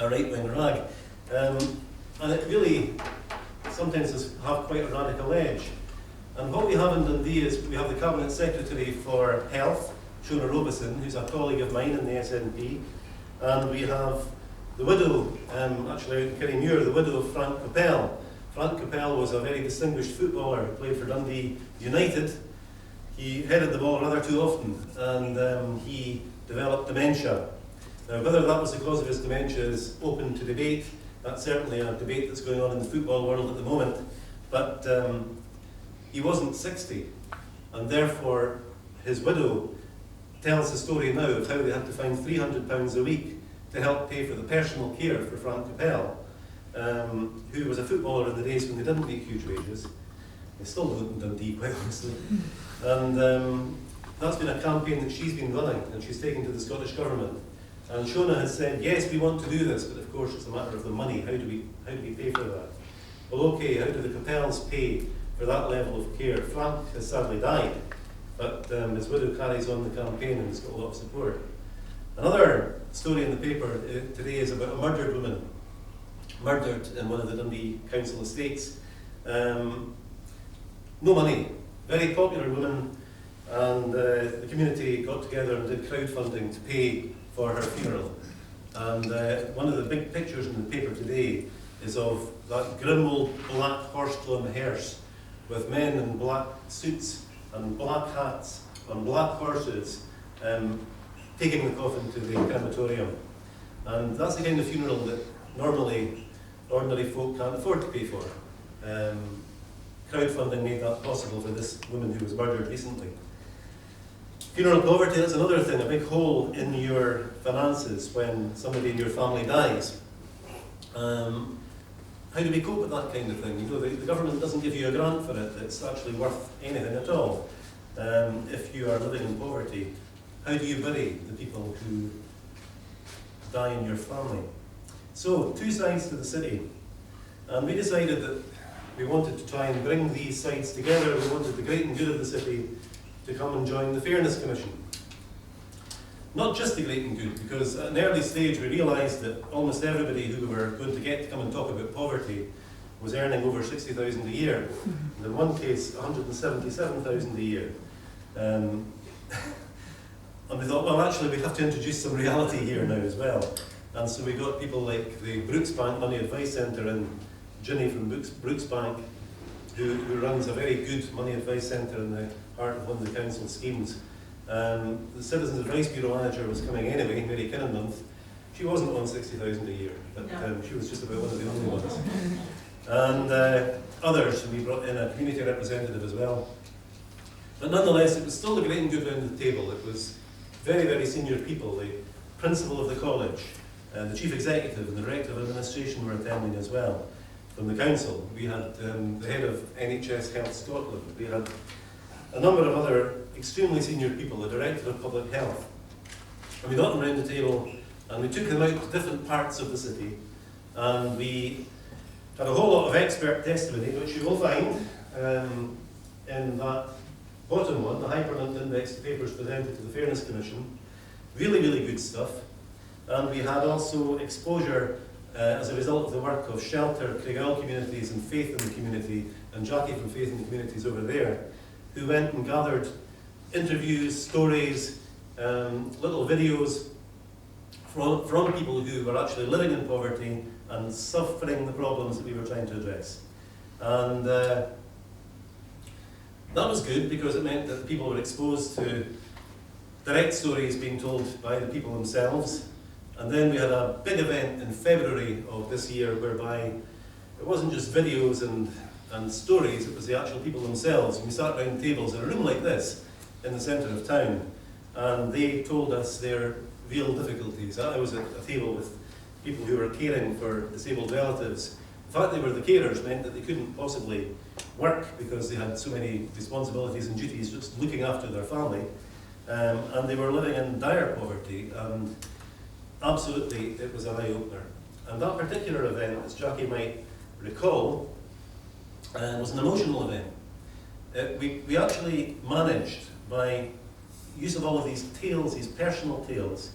a right-wing rag. And it really sometimes has have quite a radical edge. And what we have in Dundee is we have the Cabinet Secretary for Health, Shona Robeson, who's a colleague of mine in the SNP, and we have the widow, actually out in Kirriemuir, the widow of Frank Coppell. Frank Coppell was a very distinguished footballer who played for Dundee United. He headed the ball rather too often, and he developed dementia. Now, whether that was the cause of his dementia is open to debate. That's certainly a debate that's going on in the football world at the moment. But he wasn't 60, and therefore his widow tells the story now of how they had to find £300 a week to help pay for the personal care for Frank Coppell, who was a footballer in the days when they didn't make huge wages. They still don't in Dundee, quite honestly. And that's been a campaign that she's been running, and she's taken to the Scottish Government. And Shona has said, yes, we want to do this, but of course it's a matter of the money. How do we pay for that? Well, okay, how do the Coppells pay for that level of care? Frank has sadly died, but his widow carries on the campaign and has got a lot of support. Another story in the paper today is about a murdered woman, murdered in one of the Dundee Council estates. No money, very popular woman, and the community got together and did crowdfunding to pay for her funeral. And one of the big pictures in the paper today is of that grim old black horse-drawn hearse with men in black suits and black hats on black horses taking the coffin to the crematorium. And that's the kind of funeral that normally ordinary folk can't afford to pay for. Crowdfunding made that possible for this woman who was murdered recently. Funeral poverty, that's another thing, a big hole in your finances when somebody in your family dies. How do we cope with that kind of thing? You know, the government doesn't give you a grant for it that's actually worth anything at all. If you are living in poverty, how do you bury the people who die in your family? So, two sides to the city. And we decided that we wanted to try and bring these sides together. We wanted the great and good of the city to come and join the Fairness Commission. Not just the great and good, because at an early stage we realised that almost everybody who we were going to get to come and talk about poverty was earning over 60,000 a year. And in one case, 177,000 a year. And we thought, well, actually we have to introduce some reality here now as well. And so we got people like the Brooksbank Money Advice Centre and Ginny from Brooksbank, who runs a very good money advice centre in the heart of one of the council schemes. The Citizens Advice Bureau manager was coming anyway, Mary Kinnenmonth. She wasn't on 60,000 a year, but no. She was just about one of the only ones. And others, and we brought in a community representative as well. But nonetheless, it was still the great and good round the table. It was very, very senior people. The principal of the college, the chief executive and the director of administration were attending as well. From the council, we had the head of NHS Health Scotland. We had a number of other extremely senior people, the director of public health. And we got them around the table and we took them out to different parts of the city, and we had a whole lot of expert testimony, which you will find in that bottom one, the hyperlinked index to papers presented to the Fairness Commission. Really, really good stuff. And we had also exposure as a result of the work of Shelter, Craigal Communities and Faith in the Community, and Jackie from Faith in the Communities over there, who went and gathered interviews, stories, little videos from people who were actually living in poverty and suffering the problems that we were trying to address. And that was good because it meant that people were exposed to direct stories being told by the people themselves. And then we had a big event in February of this year whereby it wasn't just videos and stories, it was the actual people themselves. And we sat around tables in a room like this in the centre of town, and they told us their real difficulties. I was at a table with people who were caring for disabled relatives. The fact they were the carers meant that they couldn't possibly work because they had so many responsibilities and duties just looking after their family, and they were living in dire poverty, and absolutely it was an eye-opener. And that particular event, as Jackie might recall, was an emotional event. We actually managed, by use of all of these tales, these personal tales,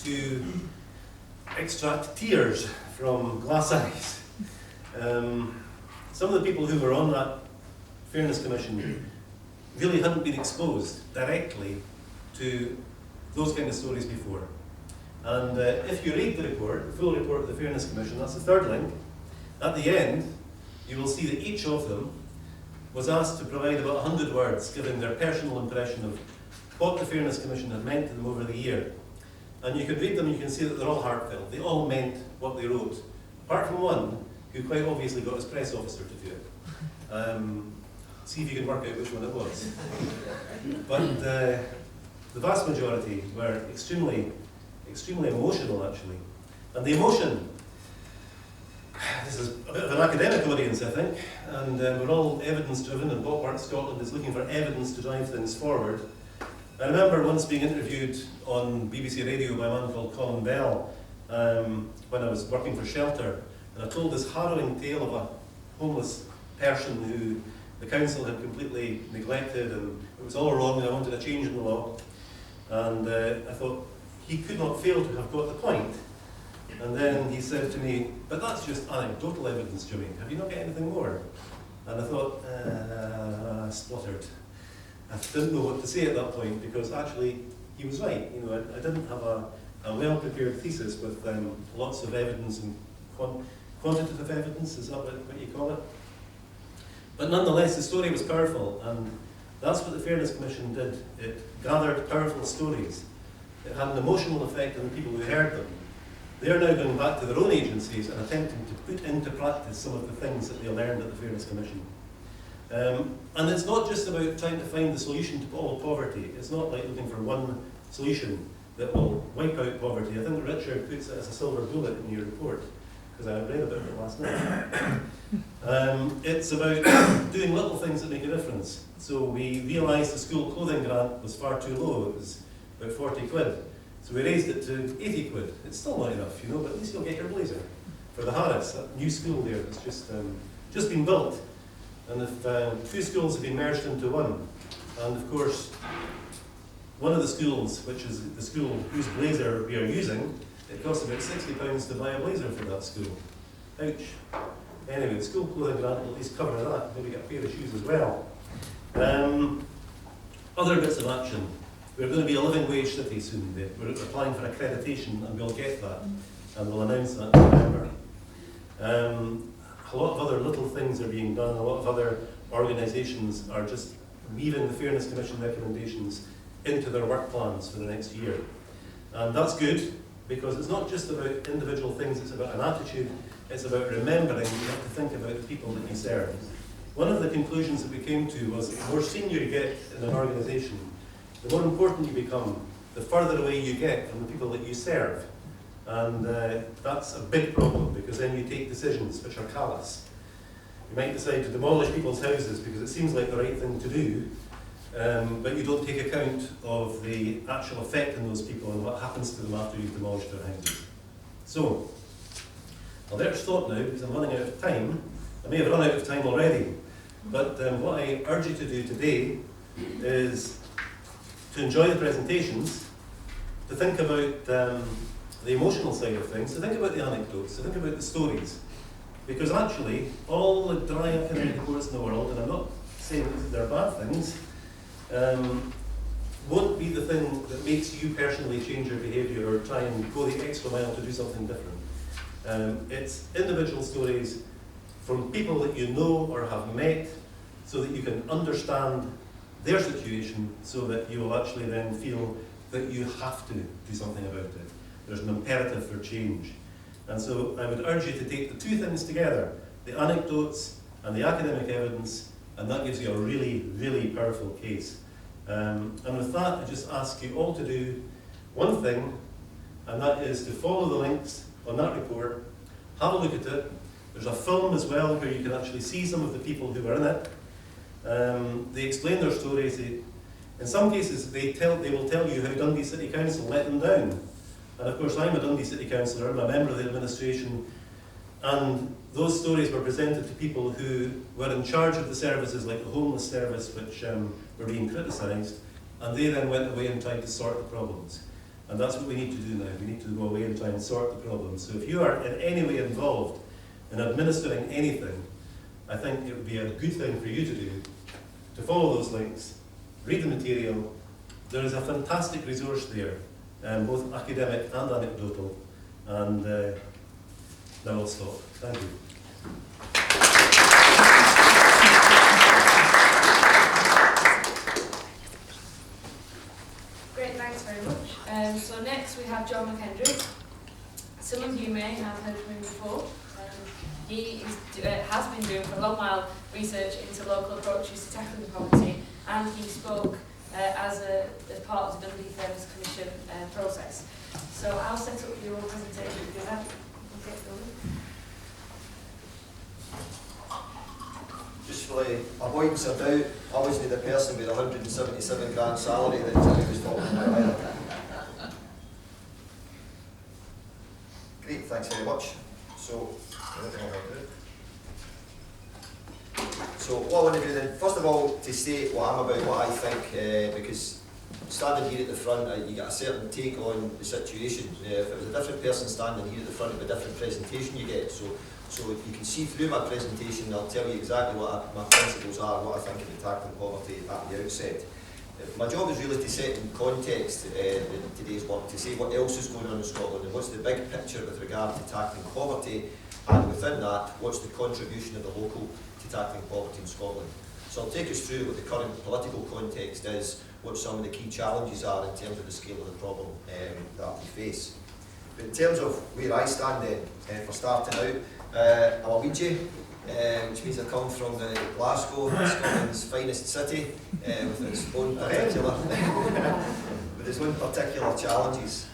to extract tears from glass eyes. Some of the people who were on that Fairness Commission really hadn't been exposed directly to those kind of stories before. And if you read the report, the full report of the Fairness Commission, that's the third link, at the end you will see that each of them was asked to provide about 100 words giving their personal impression of what the Fairness Commission had meant to them over the year. And you can read them and you can see that they're all heartfelt. They all meant what they wrote, apart from one who quite obviously got his press officer to do it. See if you can work out which one it was. But the vast majority were extremely emotional, actually. And the emotion, this is a bit of an academic audience, I think, and we're all evidence-driven, and Pop Art Scotland is looking for evidence to drive things forward. I remember once being interviewed on BBC Radio by a man called Colin Bell when I was working for Shelter, and I told this harrowing tale of a homeless person who the council had completely neglected, and it was all wrong, and I wanted a change in the law. And I thought, he could not fail to have got the point. And then he said to me, but that's just anecdotal evidence, Jimmy. Have you not got anything more? And I thought, I spluttered. I didn't know what to say at that point, because actually he was right. You know, I didn't have a well-prepared thesis with lots of evidence and quantitative evidence, is that what you call it? But nonetheless, the story was powerful, and that's what the Fairness Commission did. It gathered powerful stories. It had an emotional effect on the people who heard them. They are now going back to their own agencies and attempting to put into practice some of the things that they learned at the Fairness Commission. And it's not just about trying to find the solution to all poverty. It's not like looking for one solution that will wipe out poverty. I think Richard puts it as a silver bullet in your report, because I read about it last night. It's about doing little things that make a difference. So we realised the school clothing grant was far too low. It was about 40 quid. So we raised it to 80 quid. It's still not enough, you know, but at least you'll get your blazer. For the Harris, that new school there that's just been built. And if two schools have been merged into one, and of course, one of the schools, which is the school whose blazer we are using, it costs about £60 to buy a blazer for that school. Ouch. Anyway, the school clothing grant will at least cover that, maybe get a pair of shoes as well. Other bits of action. We're going to be a living wage city soon. We're applying for accreditation, and we'll get that, and we'll announce that in November. A lot of other little things are being done. A lot of other organisations are just weaving the Fairness Commission recommendations into their work plans for the next year. And that's good, because it's not just about individual things, it's about an attitude, it's about remembering you have to think about the people that you serve. One of the conclusions that we came to was the more senior you get in an organisation, the more important you become, the further away you get from the people that you serve. And that's a big problem, because then you take decisions which are callous. You might decide to demolish people's houses because it seems like the right thing to do, but you don't take account of the actual effect on those people and what happens to them after you've demolished their houses. So, I'll there stop now because I'm running out of time. I may have run out of time already, but what I urge you to do today is to enjoy the presentations, to think about the emotional side of things, to think about the anecdotes, to think about the stories. Because actually, all the dry academic reports in the world, and I'm not saying that they're bad things, won't be the thing that makes you personally change your behaviour or try and go the extra mile to do something different. It's individual stories from people that you know or have met, so that you can understand their situation, so that you will actually then feel that you have to do something about it. There's an imperative for change. And so I would urge you to take the two things together, the anecdotes and the academic evidence, and that gives you a really, really powerful case. And with that, I just ask you all to do one thing, and that is to follow the links on that report, have a look at it. There's a film as well where you can actually see some of the people who are in it. They explain their stories. In some cases, they will tell you how Dundee City Council let them down. And of course, I'm a Dundee City Councillor, I'm a member of the administration, and those stories were presented to people who were in charge of the services, like the homeless service, which were being criticised, and they then went away and tried to sort the problems. And that's what we need to do now. We need to go away and try and sort the problem. So if you are in any way involved in administering anything, I think it would be a good thing for you to do, to follow those links, read the material. There is a fantastic resource there, both academic and anecdotal, and now I'll stop. Thank you. Great, thanks very much. So next we have John McKendrick. Some of you may have heard of him before. He has been doing for a long while research into local approaches to tackling poverty, and he spoke as part of the Dundee Fairness Commission process. So I'll set up your presentation because that will get going. Just for the avoidance of doubt, I wasn't the person with a 177 grand salary that Jimmy was talking about either. Great, thanks very much. So what I want to do then, first of all, to state what I'm about, what I think, because standing here at the front, you get a certain take on the situation. If it was a different person standing here at the front, of a different presentation you get. So you can see through my presentation, I'll tell you exactly what my principles are, what I think of tackling poverty at the outset. My job is really to set in context today's work, to say what else is going on in Scotland and what's the big picture with regard to tackling poverty, and within that, what's the contribution of the local to tackling poverty in Scotland. So I'll take us through what the current political context is, what some of the key challenges are in terms of the scale of the problem that we face. But in terms of where I stand then, for starting out, I'm a Weegie, which means I come from the Glasgow, Scotland's finest city, with its own particular challenges.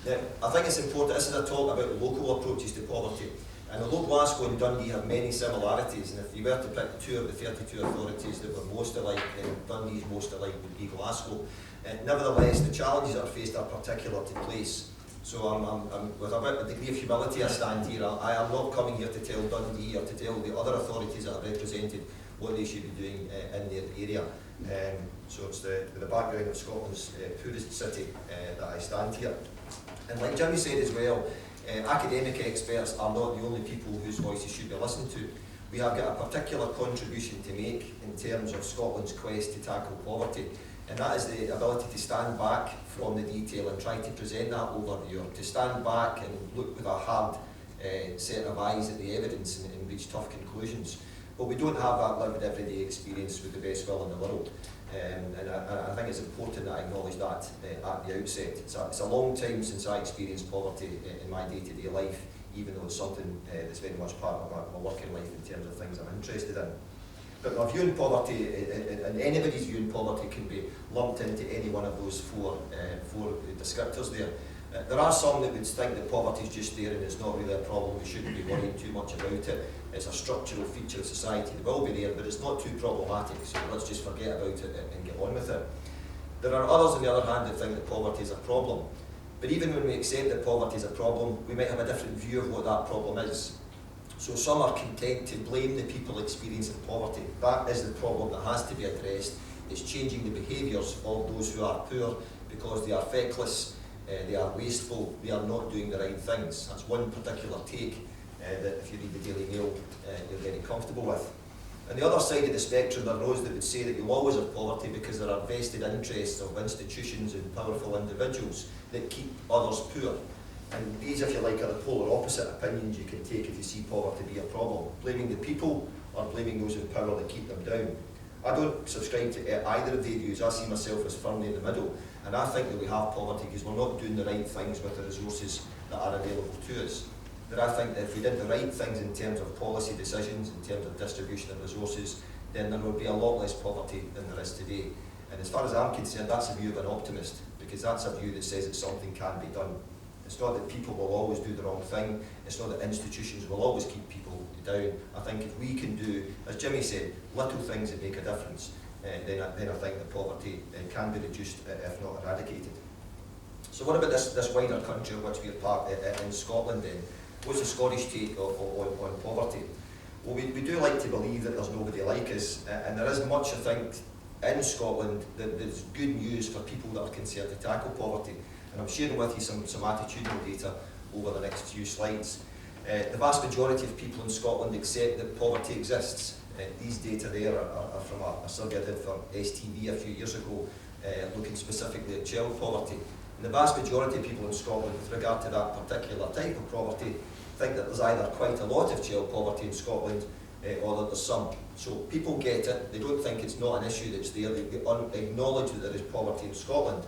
I think it's important, this is a talk about local approaches to poverty. And although Glasgow and Dundee have many similarities, and if you were to pick two of the 32 authorities that were most alike, then Dundee's most alike would be Glasgow. Nevertheless, the challenges that are faced are particular to place. So I'm with a bit of a degree of humility I stand here. I am not coming here to tell Dundee or to tell the other authorities that are represented what they should be doing in their area. So it's the background of Scotland's poorest city that I stand here. And like Jimmy said as well, academic experts are not the only people whose voices should be listened to. We have got a particular contribution to make in terms of Scotland's quest to tackle poverty, and that is the ability to stand back from the detail and try to present that overview, or to stand back and look with a hard set of eyes at the evidence and reach tough conclusions. But we don't have that lived everyday experience with the best will in the world. And I think it's important that I acknowledge that at the outset. It's a long time since I experienced poverty in my day-to-day life, even though it's something that's very much part of my working life in terms of things I'm interested in. But my view on poverty, and anybody's view on poverty, can be lumped into any one of those four descriptors there. There are some that would think that poverty is just there and it's not really a problem, we shouldn't be worrying too much about it. It's a structural feature of society that will be there, but it's not too problematic, so let's just forget about it and get on with it. There are others, on the other hand, that think that poverty is a problem. But even when we accept that poverty is a problem, we might have a different view of what that problem is. So some are content to blame the people experiencing poverty. That is the problem that has to be addressed. It's changing the behaviours of those who are poor because they are feckless, they are wasteful, they are not doing the right things. That's one particular take that if you read the Daily Mail, you're very comfortable with. On the other side of the spectrum, there are those that would say that you'll always have poverty because there are vested interests of institutions and powerful individuals that keep others poor. And these, if you like, are the polar opposite opinions you can take if you see poverty be a problem. Blaming the people or blaming those in power that keep them down. I don't subscribe to either of the views. I see myself as firmly in the middle. And I think that we have poverty because we're not doing the right things with the resources that are available to us. But I think that if we did the right things in terms of policy decisions, in terms of distribution of resources, then there would be a lot less poverty than there is today. And as far as I'm concerned, that's a view of an optimist, because that's a view that says that something can be done. It's not that people will always do the wrong thing, it's not that institutions will always keep people down. I think if we can do, as Jimmy said, little things that make a difference, then I think that poverty can be reduced, if not eradicated. So what about this wider country of which we're part in Scotland then? What's the Scottish take on poverty? Well, we do like to believe that there's nobody like us, and there is much, I think, in Scotland that there's good news for people that are concerned to tackle poverty. And I'm sharing with you some attitudinal data over the next few slides. The vast majority of people in Scotland accept that poverty exists. These data there are from a survey I did for STV a few years ago, looking specifically at child poverty. And the vast majority of people in Scotland, with regard to that particular type of poverty, think that there's either quite a lot of child poverty in Scotland or that there's some. So people get it, they don't think it's not an issue that's there, they acknowledge that there is poverty in Scotland.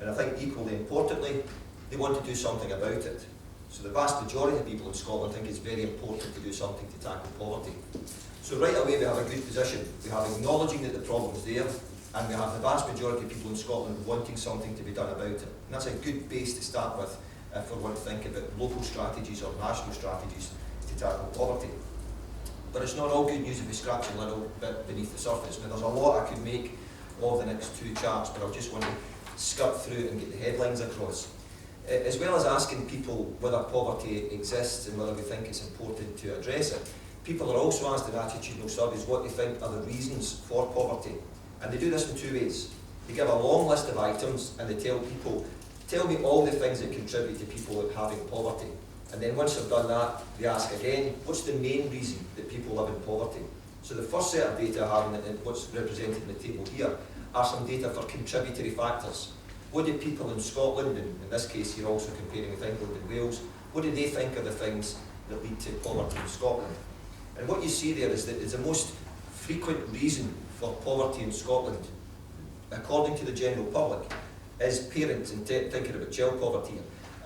And I think equally importantly, they want to do something about it. So the vast majority of people in Scotland think it's very important to do something to tackle poverty. So right away we have a good position. We have acknowledging that the problem's there, and we have the vast majority of people in Scotland wanting something to be done about it. And that's a good base to start with if we want to think about local strategies or national strategies to tackle poverty. But it's not all good news if we scratch a little bit beneath the surface. Now there's a lot I could make of the next two charts, but I just want to skirt through and get the headlines across. As well as asking people whether poverty exists and whether we think it's important to address it, people are also asked in attitudinal surveys what they think are the reasons for poverty. And they do this in two ways. They give a long list of items and they tell people, tell me all the things that contribute to people having poverty. And then once they've done that, they ask again, what's the main reason that people live in poverty? So the first set of data I have, and what's represented in the table here, are some data for contributory factors. What do people in Scotland, and in this case you're also comparing with England and Wales, what do they think are the things that lead to poverty in Scotland? And what you see there is that it's the most frequent reason for poverty in Scotland, according to the general public, is parents, and thinking about child poverty,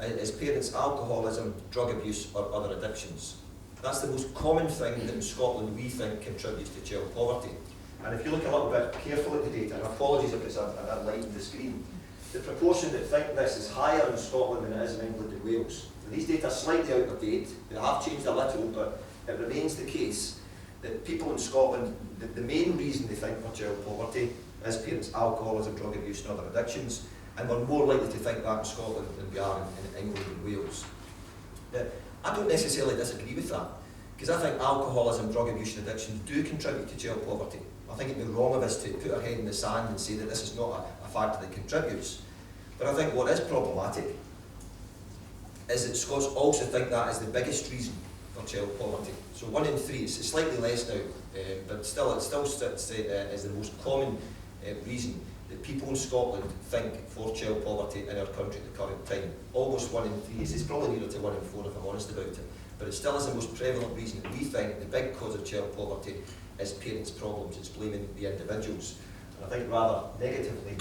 is parents' alcoholism, drug abuse or other addictions. That's the most common thing that in Scotland we think contributes to child poverty. And if you look a little bit carefully at the data, and apologies if it's a light on the screen, the proportion that think this is higher in Scotland than it is in England and Wales. And these data are slightly out of date, they have changed a little, but it remains the case that people in Scotland, the main reason they think for child poverty is parents' alcoholism, drug abuse and other addictions, and we're more likely to think that in Scotland than we are in England and Wales. Now, I don't necessarily disagree with that, because I think alcoholism, drug abuse and addiction do contribute to child poverty. I think it'd be wrong of us to put our head in the sand and say that this is not a factor that contributes. But I think what is problematic is that Scots also think that is the biggest reason for child poverty. So 1 in 3, it's slightly less now, but it still sits as the most common reason that people in Scotland think for child poverty in our country at the current time. Almost 1 in 3, it's probably nearer to 1 in 4 if I'm honest about it, but it still is the most prevalent reason that we think the big cause of child poverty is parents' problems, it's blaming the individuals. And I think rather negatively,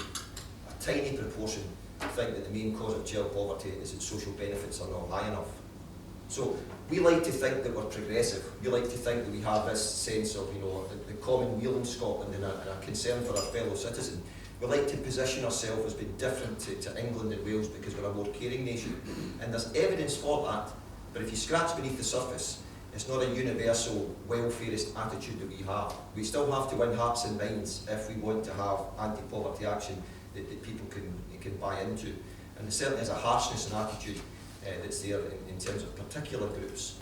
a tiny proportion think that the main cause of child poverty is that social benefits are not high enough. So we like to think that we're progressive. We like to think that we have this sense of, the common weal in Scotland and a concern for our fellow citizen. We like to position ourselves as being different to England and Wales because we're a more caring nation. And there's evidence for that, but if you scratch beneath the surface, it's not a universal welfarist attitude that we have. We still have to win hearts and minds if we want to have anti-poverty action that people can buy into. And there certainly is a harshness and attitude that's there in terms of particular groups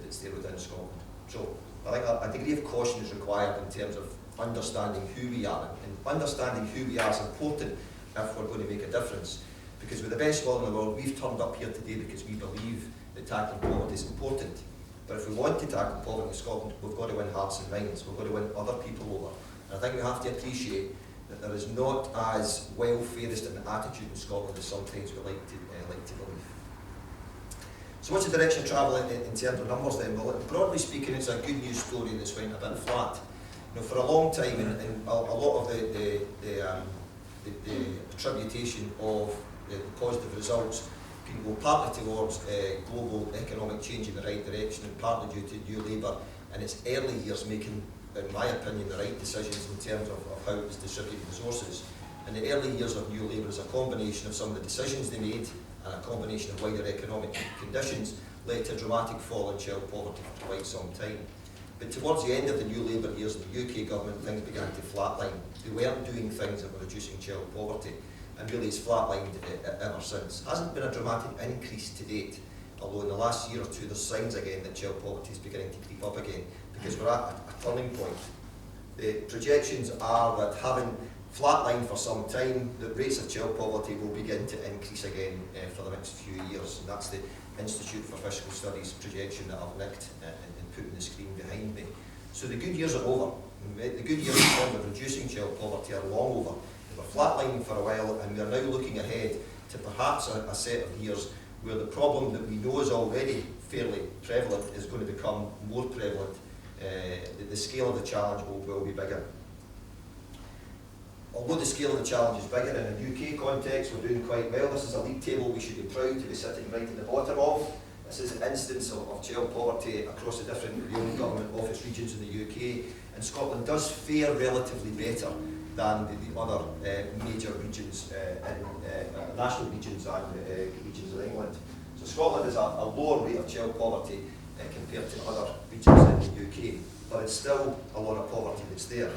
that's there within Scotland. So I think a degree of caution is required in terms of understanding who we are, and understanding who we are is important if we're going to make a difference. Because with the best will in the world, we've turned up here today because we believe that tackling poverty is important. But if we want to tackle poverty in Scotland, we've got to win hearts and minds, we've got to win other people over. And I think we have to appreciate that there is not as welfarist an attitude in Scotland as sometimes we like to believe. So what's the direction of travel in terms of numbers then? Well, broadly speaking, it's a good news story that's went a bit flat. For a long time, and a lot of the attribution of the positive results can go partly towards global economic change in the right direction and partly due to New Labour and its early years making, in my opinion, the right decisions in terms of how it was distributing resources. And the early years of New Labour is a combination of some of the decisions they made and a combination of wider economic conditions led to a dramatic fall in child poverty for quite some time. But towards the end of the New Labour years in the UK government, things began to flatline. They weren't doing things that were reducing child poverty, and really it's flatlined ever since. Hasn't been a dramatic increase to date, although in the last year or two there's signs again that child poverty is beginning to creep up again, because we're at a turning point. The projections are that having flatlined for some time. The rates of child poverty will begin to increase again for the next few years, and that's the Institute for Fiscal Studies projection that I've nicked and put on the screen behind me. So the good years are over. The good years in terms of reducing child poverty are long over. We're flatlining for a while, and we are now looking ahead to perhaps a set of years where the problem that we know is already fairly prevalent is going to become more prevalent. The scale of the challenge will be bigger. Although the scale of the challenge is bigger in a UK context, we're doing quite well. This is a league table we should be proud to be sitting right at the bottom of. This is an instance of child poverty across the different local government office regions in the UK, and Scotland does fare relatively better than the other major regions, national regions and regions of England. So Scotland is a lower rate of child poverty compared to other regions in the UK, but it's still a lot of poverty that's there.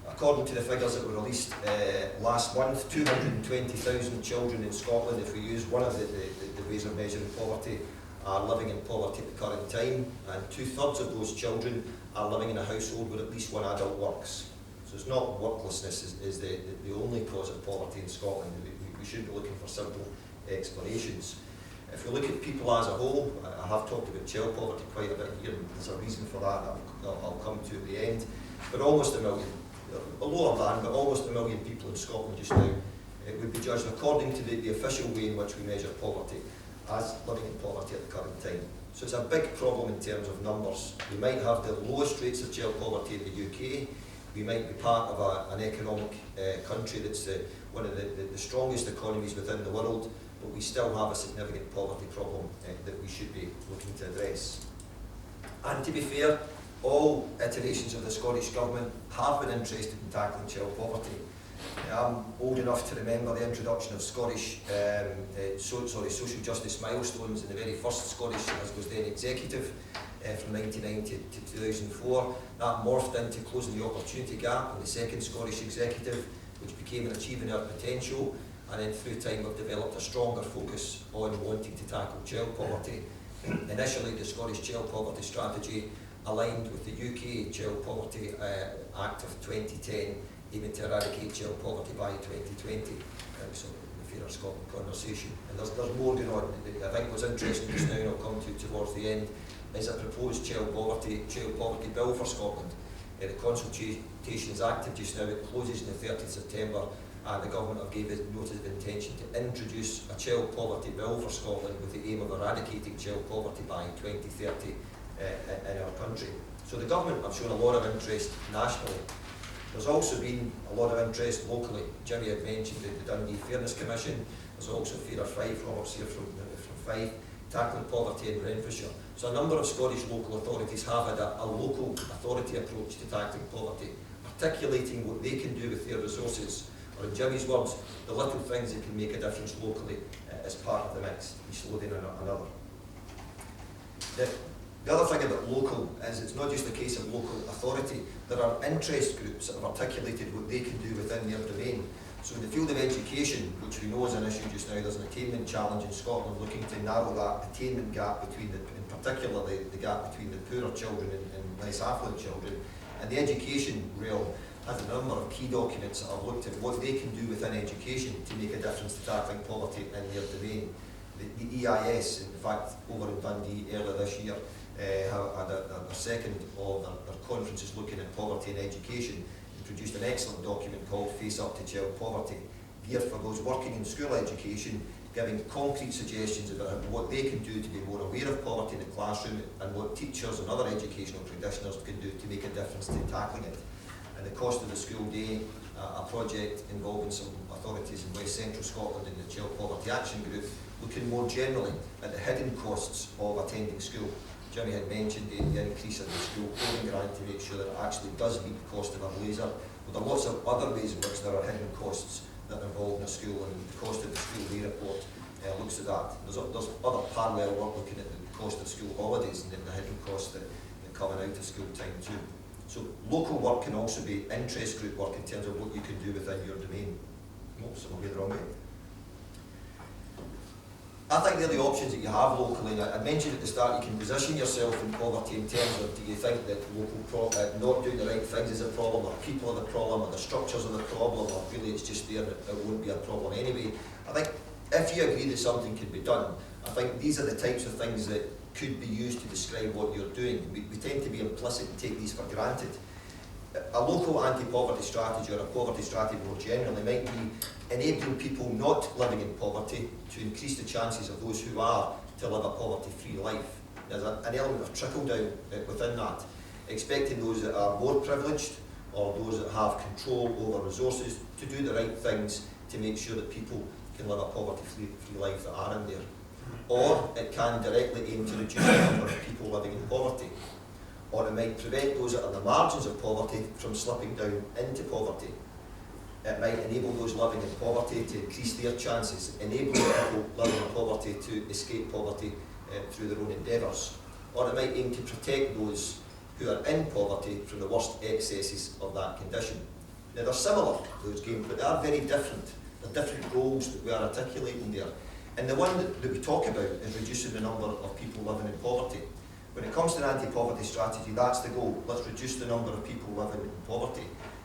According to the figures that were released last month, 220,000 children in Scotland, if we use one of the ways of measuring poverty, are living in poverty at the current time, and 2/3 of those children are living in a household where at least one adult works. So it's not worklessness is the only cause of poverty in Scotland. We should be looking for simple explanations. If we look at people as a whole, I have talked about child poverty quite a bit here, and there's a reason for that I'll come to at the end, but almost a million. A lower than, but almost a million people in Scotland just now would be judged according to the official way in which we measure poverty as living in poverty at the current time. So it's a big problem in terms of numbers. We might have the lowest rates of child poverty in the UK. We might be part of an economic country that's one of the strongest economies within the world, but we still have a significant poverty problem that we should be looking to address. And to be fair, all iterations of the Scottish Government have been interested in tackling child poverty. I'm old enough to remember the introduction of Scottish social justice milestones in the very first Scottish, as was then executive, from 1990 to 2004. That morphed into closing the opportunity gap in the second Scottish executive, which became an achieving our potential, and then through time we've developed a stronger focus on wanting to tackle child poverty. Initially, the Scottish Child Poverty Strategy aligned with the UK Child Poverty Act of 2010, aiming to eradicate child poverty by 2020. So the Fairer Scotland conversation. And there's more going on. I think what's interesting just now, and I'll come to towards the end, is a proposed child poverty bill for Scotland. The consultation is active just now. It closes on the 30th September, and the government have gave a notice of intention to introduce a child poverty bill for Scotland with the aim of eradicating child poverty by 2030 in our country. So the government have shown a lot of interest nationally. There's also been a lot of interest locally. Jimmy had mentioned the Dundee Fairness Commission. There's also Fairer Fife, Robert's here from Fife, tackling poverty in Renfrewshire. So a number of Scottish local authorities have had a local authority approach to tackling poverty, articulating what they can do with their resources, or in Jimmy's words, the little things that can make a difference locally as part of the mix. We slowed in another. The other thing about local is it's not just a case of local authority. There are interest groups that have articulated what they can do within their domain. So in the field of education, which we know is an issue just now, there's an attainment challenge in Scotland looking to narrow that attainment gap between, in particular, the gap between the poorer children and less affluent children. And the education realm has a number of key documents that have looked at what they can do within education to make a difference to tackling poverty in their domain. The EIS, in fact, over in Dundee earlier this year, had their second of their conferences looking at poverty in education. They produced an excellent document called Face Up to Child Poverty, geared for those working in school education, giving concrete suggestions about what they can do to be more aware of poverty in the classroom and what teachers and other educational practitioners can do to make a difference to tackling it. And the cost of the school day, a project involving some authorities in West Central Scotland and the Child Poverty Action Group, looking more generally at the hidden costs of attending school. Jimmy had mentioned the increase of the school clothing grant to make sure that it actually does meet the cost of a blazer. But there are lots of other ways in which there are hidden costs that are involved in a school, and the cost of the school day report looks at that. There's other parallel work looking at the cost of school holidays and the hidden costs that come out of school time too. So local work can also be interest group work in terms of what you can do within your domain. Oops, I'm going the wrong way. I think they're the options that you have locally, and I mentioned at the start, you can position yourself in poverty in terms of, do you think that not doing the right things is a problem, or people are the problem, or the structures are the problem, or really it's just there and it won't be a problem anyway. I think if you agree that something can be done, I think these are the types of things that could be used to describe what you're doing. We tend to be implicit and take these for granted. A local anti-poverty strategy, or a poverty strategy more generally, might be enabling people not living in poverty to increase the chances of those who are to live a poverty-free life. There's an element of trickle-down within that, expecting those that are more privileged or those that have control over resources to do the right things to make sure that people can live a poverty-free life that are in there. Or it can directly aim to reduce the number of people living in poverty. Or it might prevent those that are on the margins of poverty from slipping down into poverty. It might enable those living in poverty to increase their chances, enabling people living in poverty to escape poverty through their own endeavours. Or it might aim to protect those who are in poverty from the worst excesses of that condition. Now they're similar, those games, but they are very different. They're different goals that we are articulating there. And the one that we talk about is reducing the number of people living in poverty. When it comes to an anti-poverty strategy, that's the goal. Let's reduce the number of people living in poverty.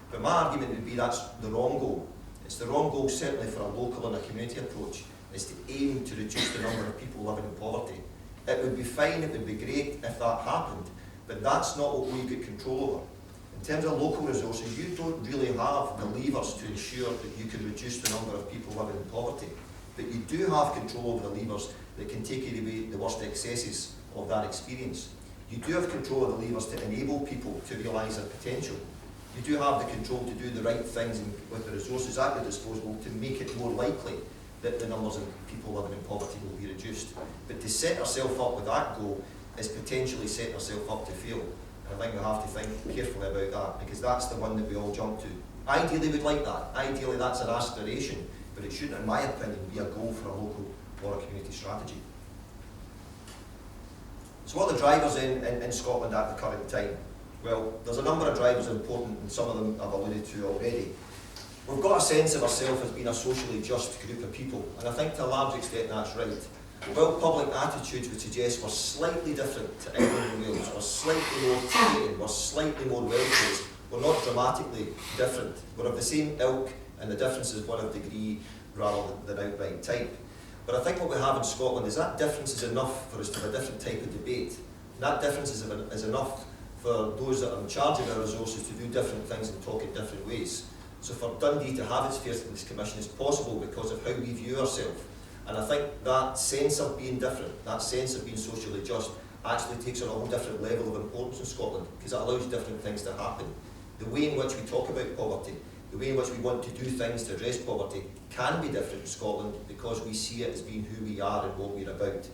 But my argument would be that's the wrong goal. It's the wrong goal certainly for a local and a community approach, is to aim to reduce the number of people living in poverty. It would be fine, it would be great if that happened, but that's not what we get control over. In terms of local resources, you don't really have the levers to ensure that you can reduce the number of people living in poverty. But you do have control over the levers that can take away the worst excesses of that experience. You do have control of the levers to enable people to realise their potential. You do have the control to do the right things with the resources at your disposal to make it more likely that the numbers of people living in poverty will be reduced. But to set ourselves up with that goal is potentially setting ourselves up to fail. And I think we have to think carefully about that, because that's the one that we all jump to. Ideally we'd like that. Ideally that's an aspiration, but it shouldn't, in my opinion, be a goal for a local or a community strategy. So what are the drivers in Scotland at the current time? Well, there's a number of drivers important, and some of them I've alluded to already. We've got a sense of ourselves as being a socially just group of people, and I think to a large extent that's right. While public attitudes would suggest we're slightly different to England and Wales, we're slightly more Canadian, we're slightly more Welsh, we're not dramatically different. We're of the same ilk, and the difference is one of degree rather than outright type. But I think what we have in Scotland is that difference is enough for us to have a different type of debate. And that difference is enough for those that are in charge of our resources to do different things and talk in different ways. So for Dundee to have its Fairness Commission is possible because of how we view ourselves. And I think that sense of being different, that sense of being socially just, actually takes on a whole different level of importance in Scotland, because it allows different things to happen. The way in which we talk about poverty, the way in which we want to do things to address poverty can be different in Scotland because we see it as being who we are and what we're about,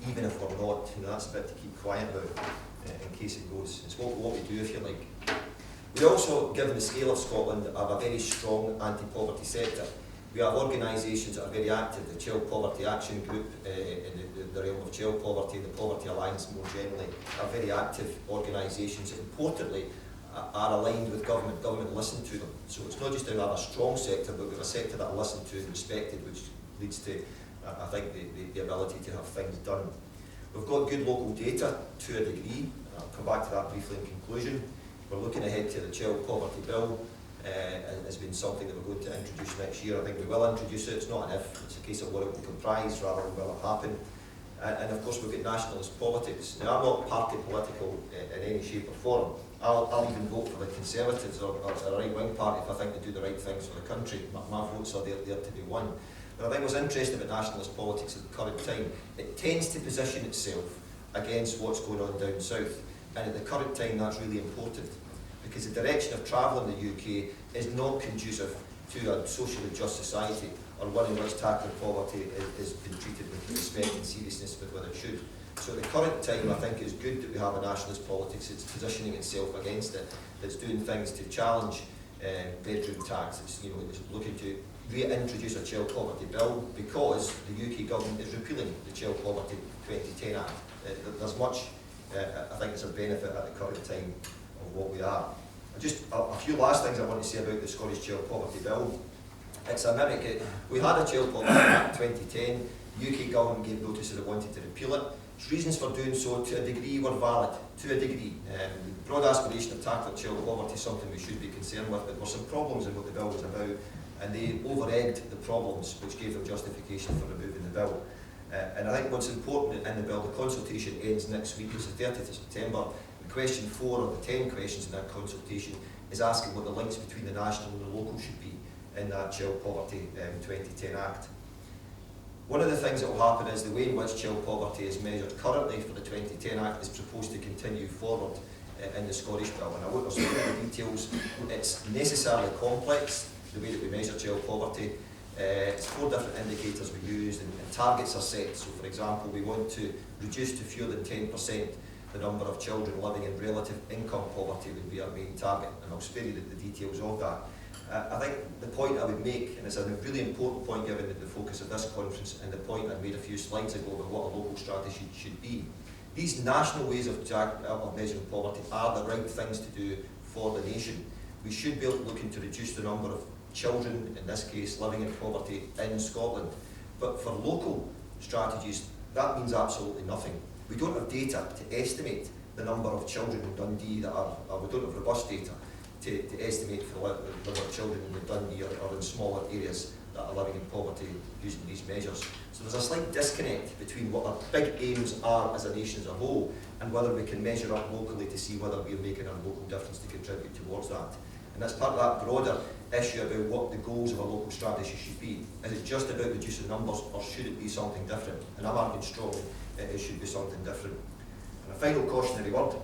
even if we're not. You know, that's a bit to keep quiet about in case it goes. It's what we do, if you like. We also, given the scale of Scotland, have a very strong anti-poverty sector. We have organisations that are very active. The Child Poverty Action Group in the realm of child poverty, the Poverty Alliance more generally, are very active organisations that importantly are aligned with government. Government listen to them. So it's not just that we have a strong sector, but we have a sector that are listened to and respected, which leads to, I think, the ability to have things done. We've got good local data to a degree. I'll come back to that briefly in conclusion. We're looking ahead to the Child Poverty Bill. Has been something that we're going to introduce next year. I think we will introduce it. It's not an if, it's a case of what it will comprise rather than will it happen. And of course we've got nationalist politics. Now I'm not party political in any shape or form. I'll even vote for the Conservatives or a right-wing party if I think they do the right things for the country. My votes are there to be won. But I think what's interesting about nationalist politics at the current time, it tends to position itself against what's going on down south. And at the current time that's really important, because the direction of travel in the UK is not conducive to a socially just society, or one in which tackling poverty is being treated with respect and seriousness with what it should. So at the current time, I think it's good that we have a nationalist politics that's positioning itself against it, that's doing things to challenge bedroom tax, it's looking to reintroduce a child poverty bill because the UK government is repealing the Child Poverty 2010 Act. There's much, I think, it's a benefit at the current time of what we are. Just a few last things I want to say about the Scottish Child Poverty Bill. It's a mimic. We had a Child Poverty Act 2010. The UK government gave notice that it wanted to repeal it. Its reasons for doing so, to a degree, were valid. To a degree. The broad aspiration of tackling child poverty is something we should be concerned with, but there were some problems in what the bill was about, and they over-egged the problems, which gave them justification for removing the bill. And I think what's important in the bill, the consultation ends next week, it's the 30th of September. And question 4 of the 10 questions in that consultation is asking what the links between the national and the local should be in that Child Poverty 2010 Act. One of the things that will happen is the way in which child poverty is measured currently for the 2010 Act is proposed to continue forward in the Scottish bill. And I won't go through the details. It's necessarily complex, the way that we measure child poverty. It's 4 different indicators we use, and targets are set. So, for example, we want to reduce to fewer than 10% the number of children living in relative income poverty would be our main target, and I'll spare you the details of that. I think the point I would make, and it's a really important point given the focus of this conference, and the point I made a few slides ago about what a local strategy should be, these national ways of measuring poverty are the right things to do for the nation. We should be looking to reduce the number of children, in this case, living in poverty in Scotland. But for local strategies, that means absolutely nothing. We don't have data to estimate the number of children in Dundee that are, we don't have robust data to estimate for the number of children in Dundee or in smaller areas that are living in poverty using these measures. So there's a slight disconnect between what our big aims are as a nation as a whole and whether we can measure up locally to see whether we're making a local difference to contribute towards that. And that's part of that broader issue about what the goals of a local strategy should be. Is it just about reducing numbers, or should it be something different? And I'm arguing strongly it should be something different. And a final cautionary word: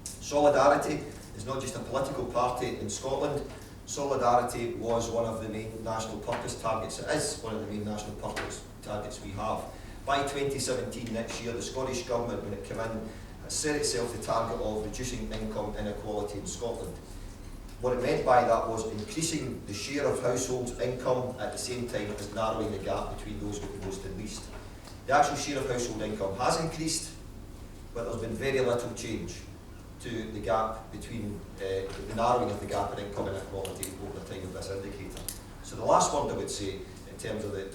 solidarity is not just a political party in Scotland. Solidarity was one of the main national purpose targets. It is one of the main national purpose targets we have. By 2017, next year, the Scottish Government, when it came in, has set itself the target of reducing income inequality in Scotland. What it meant by that was increasing the share of households' income at the same time as narrowing the gap between those with the most and least. The actual share of household income has increased, but there's been very little change to the gap between the narrowing of the gap in income inequality over the time of this indicator. So the last word I would say in terms of the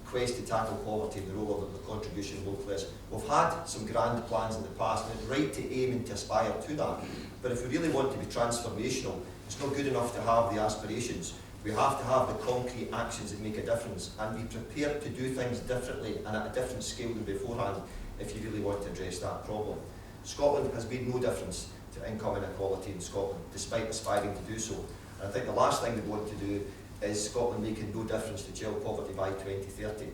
quest to tackle poverty and the role of the contribution locally is we've had some grand plans in the past, and it's right to aim and to aspire to that. But if we really want to be transformational, it's not good enough to have the aspirations. We have to have the concrete actions that make a difference and be prepared to do things differently and at a different scale than beforehand if you really want to address that problem. Scotland has made no difference to income inequality in Scotland, despite aspiring to do so. And I think the last thing we want to do is Scotland making no difference to child poverty by 2030,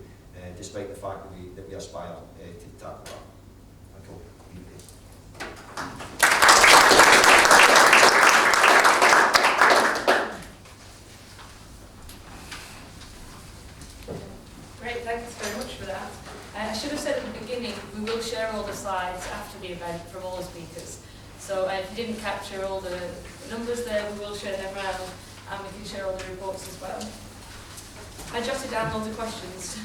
despite the fact that we aspire to tackle that. Thank you. Great, thanks very much for that. I should have said at the beginning, we will share all the slides after the event from all the speakers. So if you didn't capture all the numbers there, we will share them around, and we can share all the reports as well. I jotted down loads of questions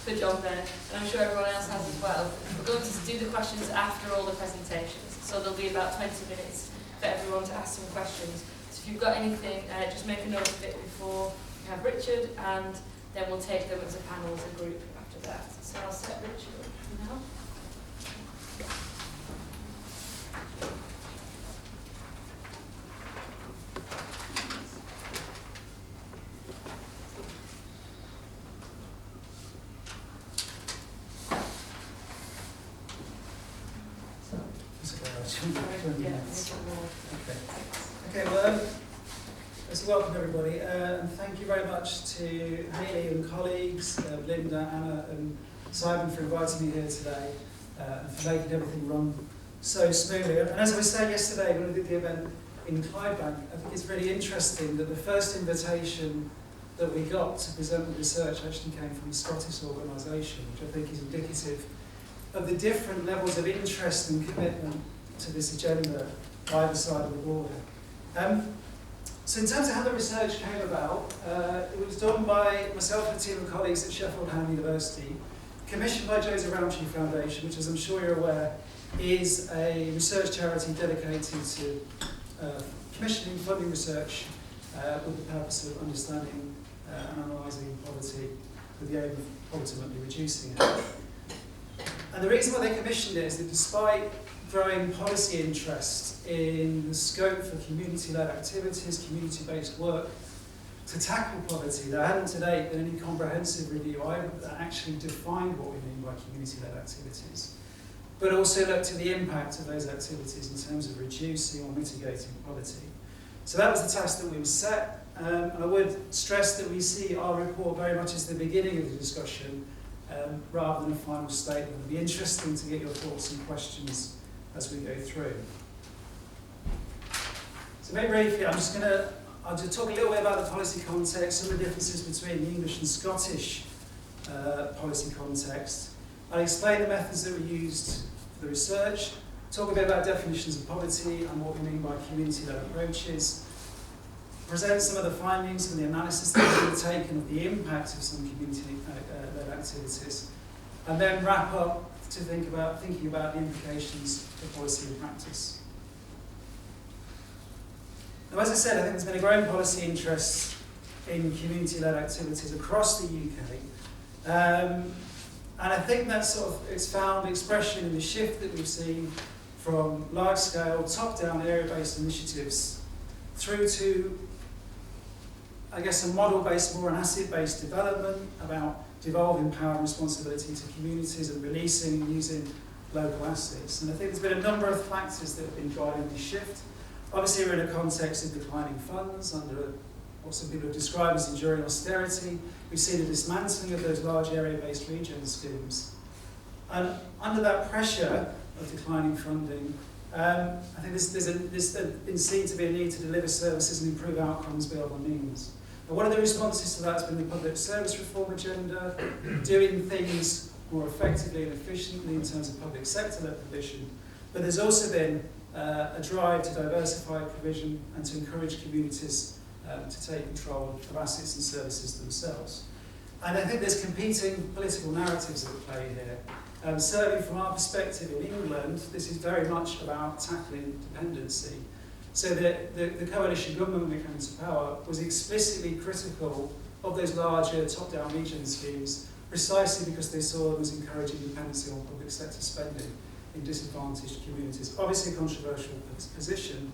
for John there, and I'm sure everyone else has as well. We're going to do the questions after all the presentations, so there'll be about 20 minutes for everyone to ask some questions. So if you've got anything, just make a note of it before we have Richard, and then we'll take them as a panel, as a group after that. So I'll set Richard up now. Okay, well, let's welcome everybody, and thank you very much to Hayley and colleagues, Linda, Anna and Simon for inviting me here today and for making everything run so smoothly. And as I was saying yesterday when we did the event in Clydebank, I think it's really interesting that the first invitation that we got to present the research actually came from a Scottish organisation, which I think is indicative of the different levels of interest and commitment to this agenda either side of the border. So in terms of how the research came about, it was done by myself and a team of colleagues at Sheffield Hallam University, commissioned by Joseph Rowntree Foundation, which, as I'm sure you're aware, is a research charity dedicated to commissioning and funding research with the purpose of understanding and analysing poverty with the aim of ultimately reducing it. And the reason why they commissioned it is that despite growing policy interest in the scope for community-led activities, community-based work to tackle poverty, there hadn't to date been any comprehensive review either that actually defined what we mean by community-led activities, but also looked at the impact of those activities in terms of reducing or mitigating poverty. So that was the task that we were set, and I would stress that we see our report very much as the beginning of the discussion rather than a final statement. It'll be interesting to get your thoughts and questions as we go through. So very briefly, I'll just talk a little bit about the policy context, some of the differences between the English and Scottish policy context. I'll explain the methods that were used for the research, talk a bit about definitions of poverty and what we mean by community-led approaches, present some of the findings and the analysis that has been taken of the impact of some community-led activities, and then wrap up to thinking about the implications for policy and practice. Now, as I said, I think there's been a growing policy interest in community-led activities across the UK, and I think that it's found expression in the shift that we've seen from large-scale, top-down, area-based initiatives through to, I guess, a model-based, more an asset-based development about devolving power and responsibility to communities and releasing and using local assets. And I think there's been a number of factors that have been driving this shift. Obviously, we're in a context of declining funds under what some people have described as enduring austerity. We've seen a dismantling of those large area-based region schemes. And under that pressure of declining funding, I think there's been seen to be a need to deliver services and improve outcomes beyond the means. Now, one of the responses to that has been the public service reform agenda, doing things more effectively and efficiently in terms of public sector-led provision. But there's also been a drive to diversify provision and to encourage communities to take control of assets and services themselves. And I think there's competing political narratives at play here. Certainly from our perspective in England, this is very much about tackling dependency. So the coalition government when it came to power was explicitly critical of those larger top-down region schemes precisely because they saw them as encouraging dependency on public sector spending in disadvantaged communities. Obviously a controversial position,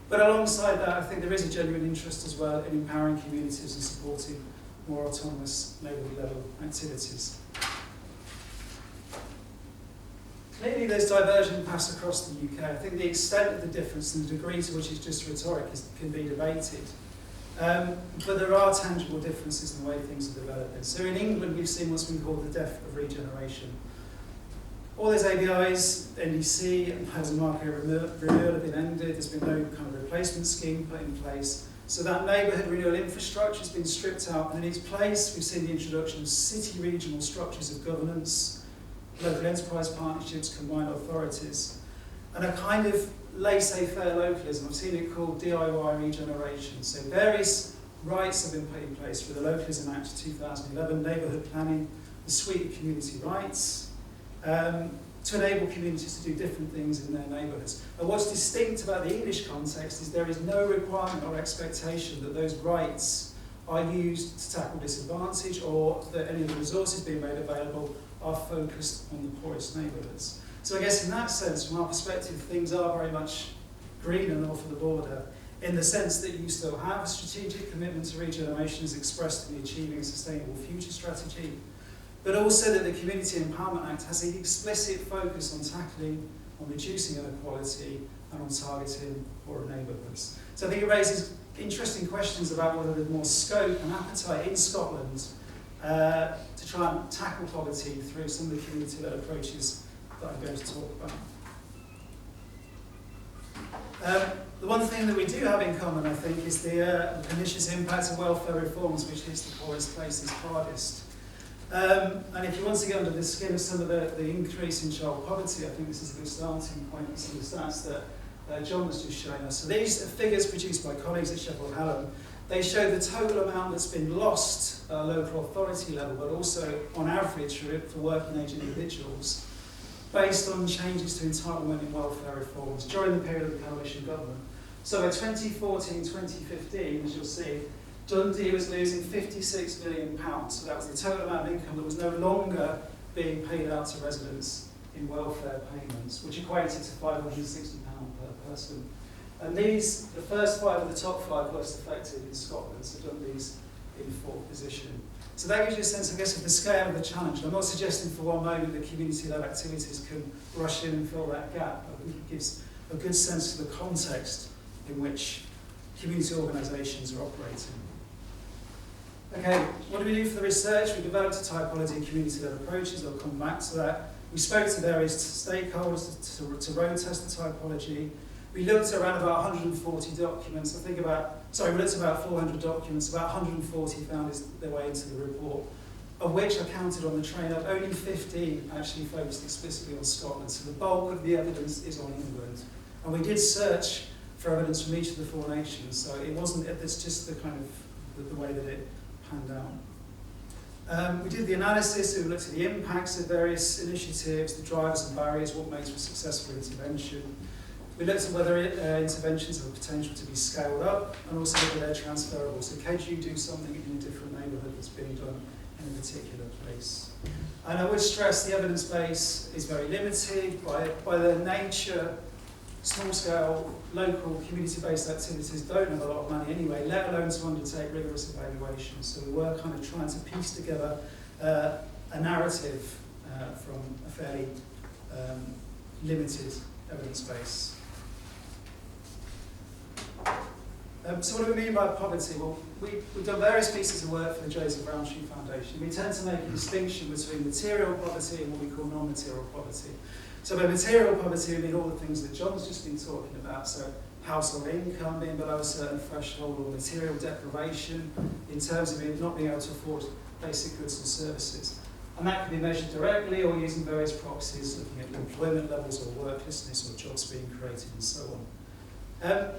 but alongside that I think there is a genuine interest as well in empowering communities and supporting more autonomous neighbourhood-level activities. Clearly there's divergent paths across the UK. I think the extent of the difference and the degree to which it's just rhetoric can be debated. But there are tangible differences in the way things are developing. So in England we've seen what's been called the death of regeneration. All those ABIs, NDC and housing market renewal have been ended. There's been no kind of replacement scheme put in place. So that neighbourhood renewal infrastructure has been stripped out, and in its place we've seen the introduction of city regional structures of governance, local enterprise partnerships, combined authorities, and a kind of laissez-faire localism. I've seen it called DIY regeneration. So various rights have been put in place through the Localism Act of 2011, neighbourhood planning, the suite of community rights, to enable communities to do different things in their neighbourhoods. And what's distinct about the English context is there is no requirement or expectation that those rights are used to tackle disadvantage or that any of the resources being made available are focused on the poorest neighbourhoods. So I guess in that sense, from our perspective, things are very much greener north of the border in the sense that you still have a strategic commitment to regeneration as expressed in the Achieving a Sustainable Future strategy, but also that the Community Empowerment Act has an explicit focus on tackling, on reducing inequality and on targeting poorer neighbourhoods. So I think it raises interesting questions about whether there's more scope and appetite in Scotland to try and tackle poverty through some of the community-led approaches that I'm going to talk about. The one thing that we do have in common, I think, is the pernicious impact of welfare reforms, which hits the poorest places hardest. And if you want to get under the skin of some of the increase in child poverty, I think this is a good starting point with some of the stats that John was just showing us. So these are figures produced by colleagues at Sheffield Hallam. They show the total amount that's been lost at a local authority level, but also on average for working age individuals, based on changes to entitlement and welfare reforms during the period of the coalition government. So by 2014-2015, as you'll see, Dundee was losing £56 million, so that was the total amount of income that was no longer being paid out to residents in welfare payments, which equated to £560 per person. And these, the first 5 of the top 5 most affected in Scotland, so Dundee's in 4th position. So that gives you a sense, I guess, of the scale of the challenge. I'm not suggesting for one moment that community-led activities can rush in and fill that gap. I think it gives a good sense of the context in which community organisations are operating. Okay, what do we do for the research? We developed a typology of community-led approaches. I'll come back to that. We spoke to various stakeholders to road test the typology. We looked at around about 140 documents. We looked at about 400 documents. About 140 found their way into the report, of which I counted on the train up. Only 15 actually focused explicitly on Scotland. So the bulk of the evidence is on England. And we did search for evidence from each of the 4 nations. So it wasn't, it's just the kind of the way that it panned out. We did the analysis, we looked at the impacts of various initiatives, the drivers and barriers, what makes for successful intervention. We looked at whether interventions have the potential to be scaled up, and also whether they're transferable. So could you do something in a different neighbourhood that's being done in a particular place? And I would stress the evidence base is very limited. By their nature, small-scale, local, community-based activities don't have a lot of money anyway, let alone to undertake rigorous evaluations. So we were kind of trying to piece together a narrative from a fairly limited evidence base. So what do we mean by poverty? Well, we've done various pieces of work for the Joseph Rowntree Foundation. We tend to make a distinction between material poverty and what we call non-material poverty. So by material poverty, we mean all the things that John's just been talking about. So household income being below a certain threshold, or material deprivation in terms of not being able to afford basic goods and services. And that can be measured directly or using various proxies, looking at employment levels or worklessness or jobs being created and so on.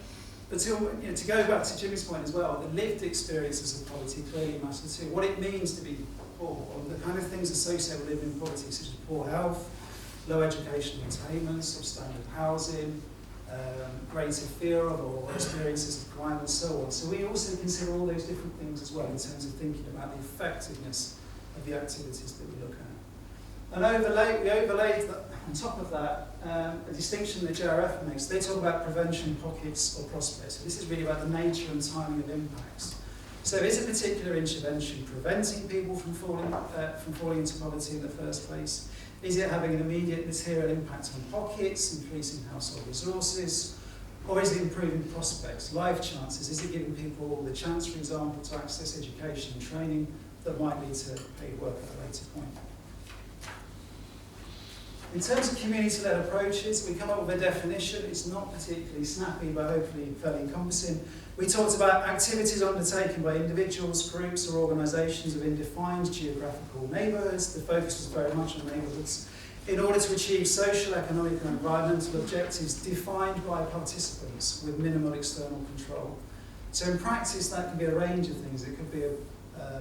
But to go back to Jimmy's point as well, the lived experiences of poverty clearly matter too. What it means to be poor, or the kind of things associated with living in poverty, such as poor health, low educational attainment, substandard housing, rates of fear of or experiences of crime and so on. So we also consider all those different things as well in terms of thinking about the effectiveness of the activities that we look at. And we overlaid on top of that a distinction that JRF makes. They talk about prevention, pockets or prospects. So this is really about the nature and timing of impacts. So is a particular intervention preventing people from falling into poverty in the first place? Is it having an immediate material impact on pockets, increasing household resources? Or is it improving prospects, life chances? Is it giving people the chance, for example, to access education and training that might lead to paid work at a later point? In terms of community-led approaches, we come up with a definition. It's not particularly snappy, but hopefully fairly encompassing. We talked about activities undertaken by individuals, groups, or organisations within defined geographical neighbourhoods. The focus was very much on neighbourhoods, in order to achieve social, economic, and environmental objectives defined by participants with minimal external control. So in practice, that can be a range of things. It could be a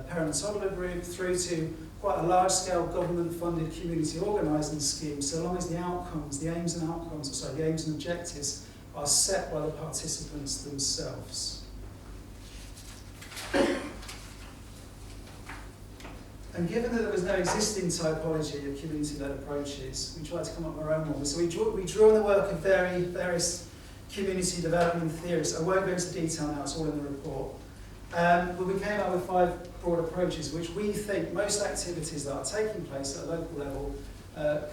parent-toddler group through to quite a large-scale government-funded community organising scheme, so long as the aims and objectives are set by the participants themselves. And given that there was no existing typology of community-led approaches, we tried to come up with our own one. So we drew on the work of various community development theories. I won't go into detail now, it's all in the report. But we came up with 5 broad approaches, which we think most activities that are taking place at a local level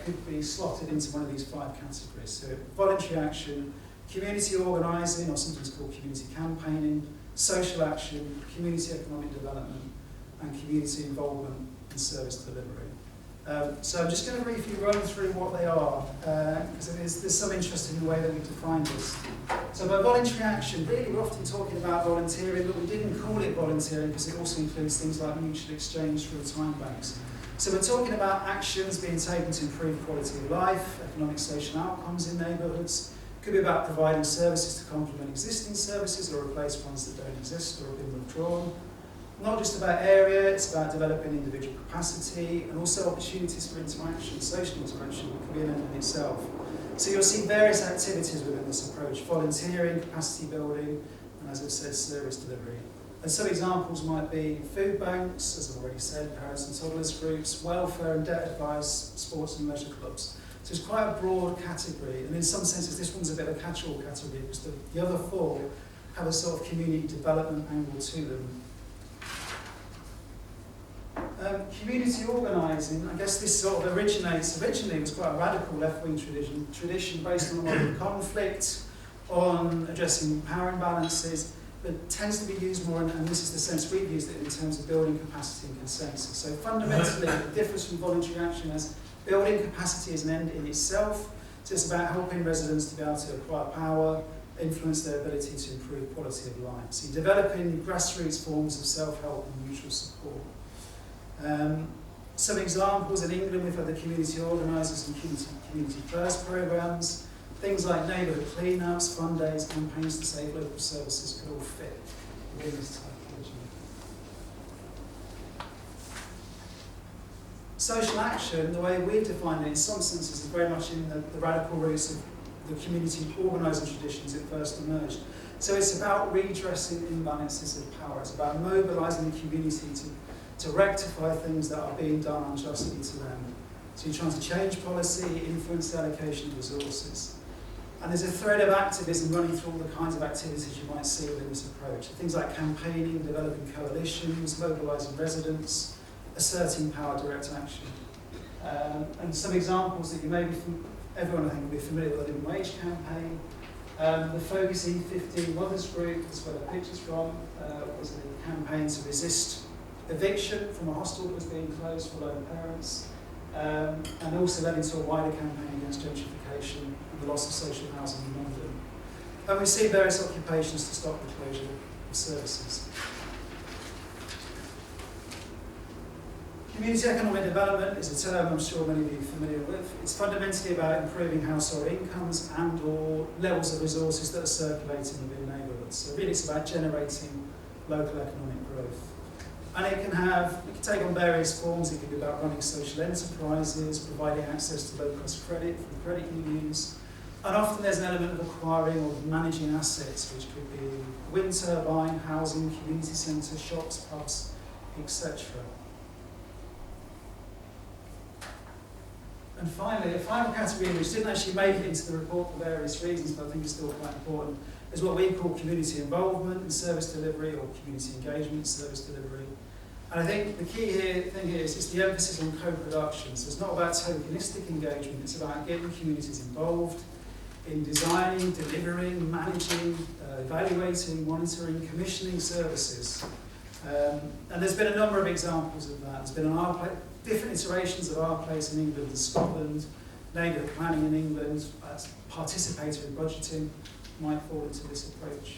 could be slotted into one of these 5 categories. So voluntary action, community organising, or sometimes called community campaigning, social action, community economic development, and community involvement in service delivery. So I'm just going to briefly run through what they are, because there's some interest in the way that we define this. So by voluntary action, really we're often talking about volunteering, but we didn't call it volunteering because it also includes things like mutual exchange through time banks. So we're talking about actions being taken to improve quality of life, economic social outcomes in neighbourhoods. It could be about providing services to complement existing services or replace ones that don't exist or have been withdrawn. Not just about area, it's about developing individual capacity and also opportunities for interaction, social interaction, that can be an end in itself. So you'll see various activities within this approach: volunteering, capacity building, and as I've said, service delivery. And some examples might be food banks, as I've already said, parents and toddlers groups, welfare and debt advice, sports and leisure clubs. So it's quite a broad category, and in some senses this one's a bit of a catch-all category because the other four have a sort of community development angle to them. Community organising, I guess this sort of originally was quite a radical left-wing tradition based on a lot of conflict, on addressing power imbalances, but tends to be used more, and this is the sense we've used it in terms of building capacity and consensus. So fundamentally, it differs from voluntary action as building capacity is an end in itself, so it's about helping residents to be able to acquire power, influence their ability to improve quality of life. So you're developing grassroots forms of self-help and mutual support. Some examples in England, we've had the community organisers and community first programmes. Things like neighbourhood clean-ups, fund days, campaigns to save local services could all fit within this typology. Social action, the way we define it in some senses, is very much in the radical roots of the community organising traditions it first emerged. So it's about redressing imbalances of power. It's about mobilising the community to rectify things that are being done unjustly to them. So you're trying to change policy, influence the allocation of resources. And there's a thread of activism running through all the kinds of activities you might see within this approach. Things like campaigning, developing coalitions, mobilising residents, asserting power direct action. And some examples that you may be, everyone I think will be familiar with the living wage campaign. The Focus E15 Mothers Group, that's where the picture's from, was a campaign to resist eviction from a hostel that was being closed for lone parents, and also led into a wider campaign against gentrification and the loss of social housing in London. And we see various occupations to stop the closure of services. Community economic development is a term I'm sure many of you are familiar with. It's fundamentally about improving household incomes and or levels of resources that are circulating within neighbourhoods. So really it's about generating local economic growth. And it can take on various forms. It can be about running social enterprises, providing access to low-cost credit from credit unions. And often there's an element of acquiring or managing assets, which could be wind turbine, housing, community centre, shops, pubs, etc. And finally, a final category which didn't actually make it into the report for various reasons, but I think is still quite important, is what we call community involvement in service delivery or community engagement in service delivery. And I think the key thing here is the emphasis on co-production. So it's not about tokenistic engagement, it's about getting communities involved in designing, delivering, managing, evaluating, monitoring, commissioning services. And there's been a number of examples of that. There's been different iterations of our place in England and Scotland, neighbourhood planning in England, participatory budgeting might fall into this approach.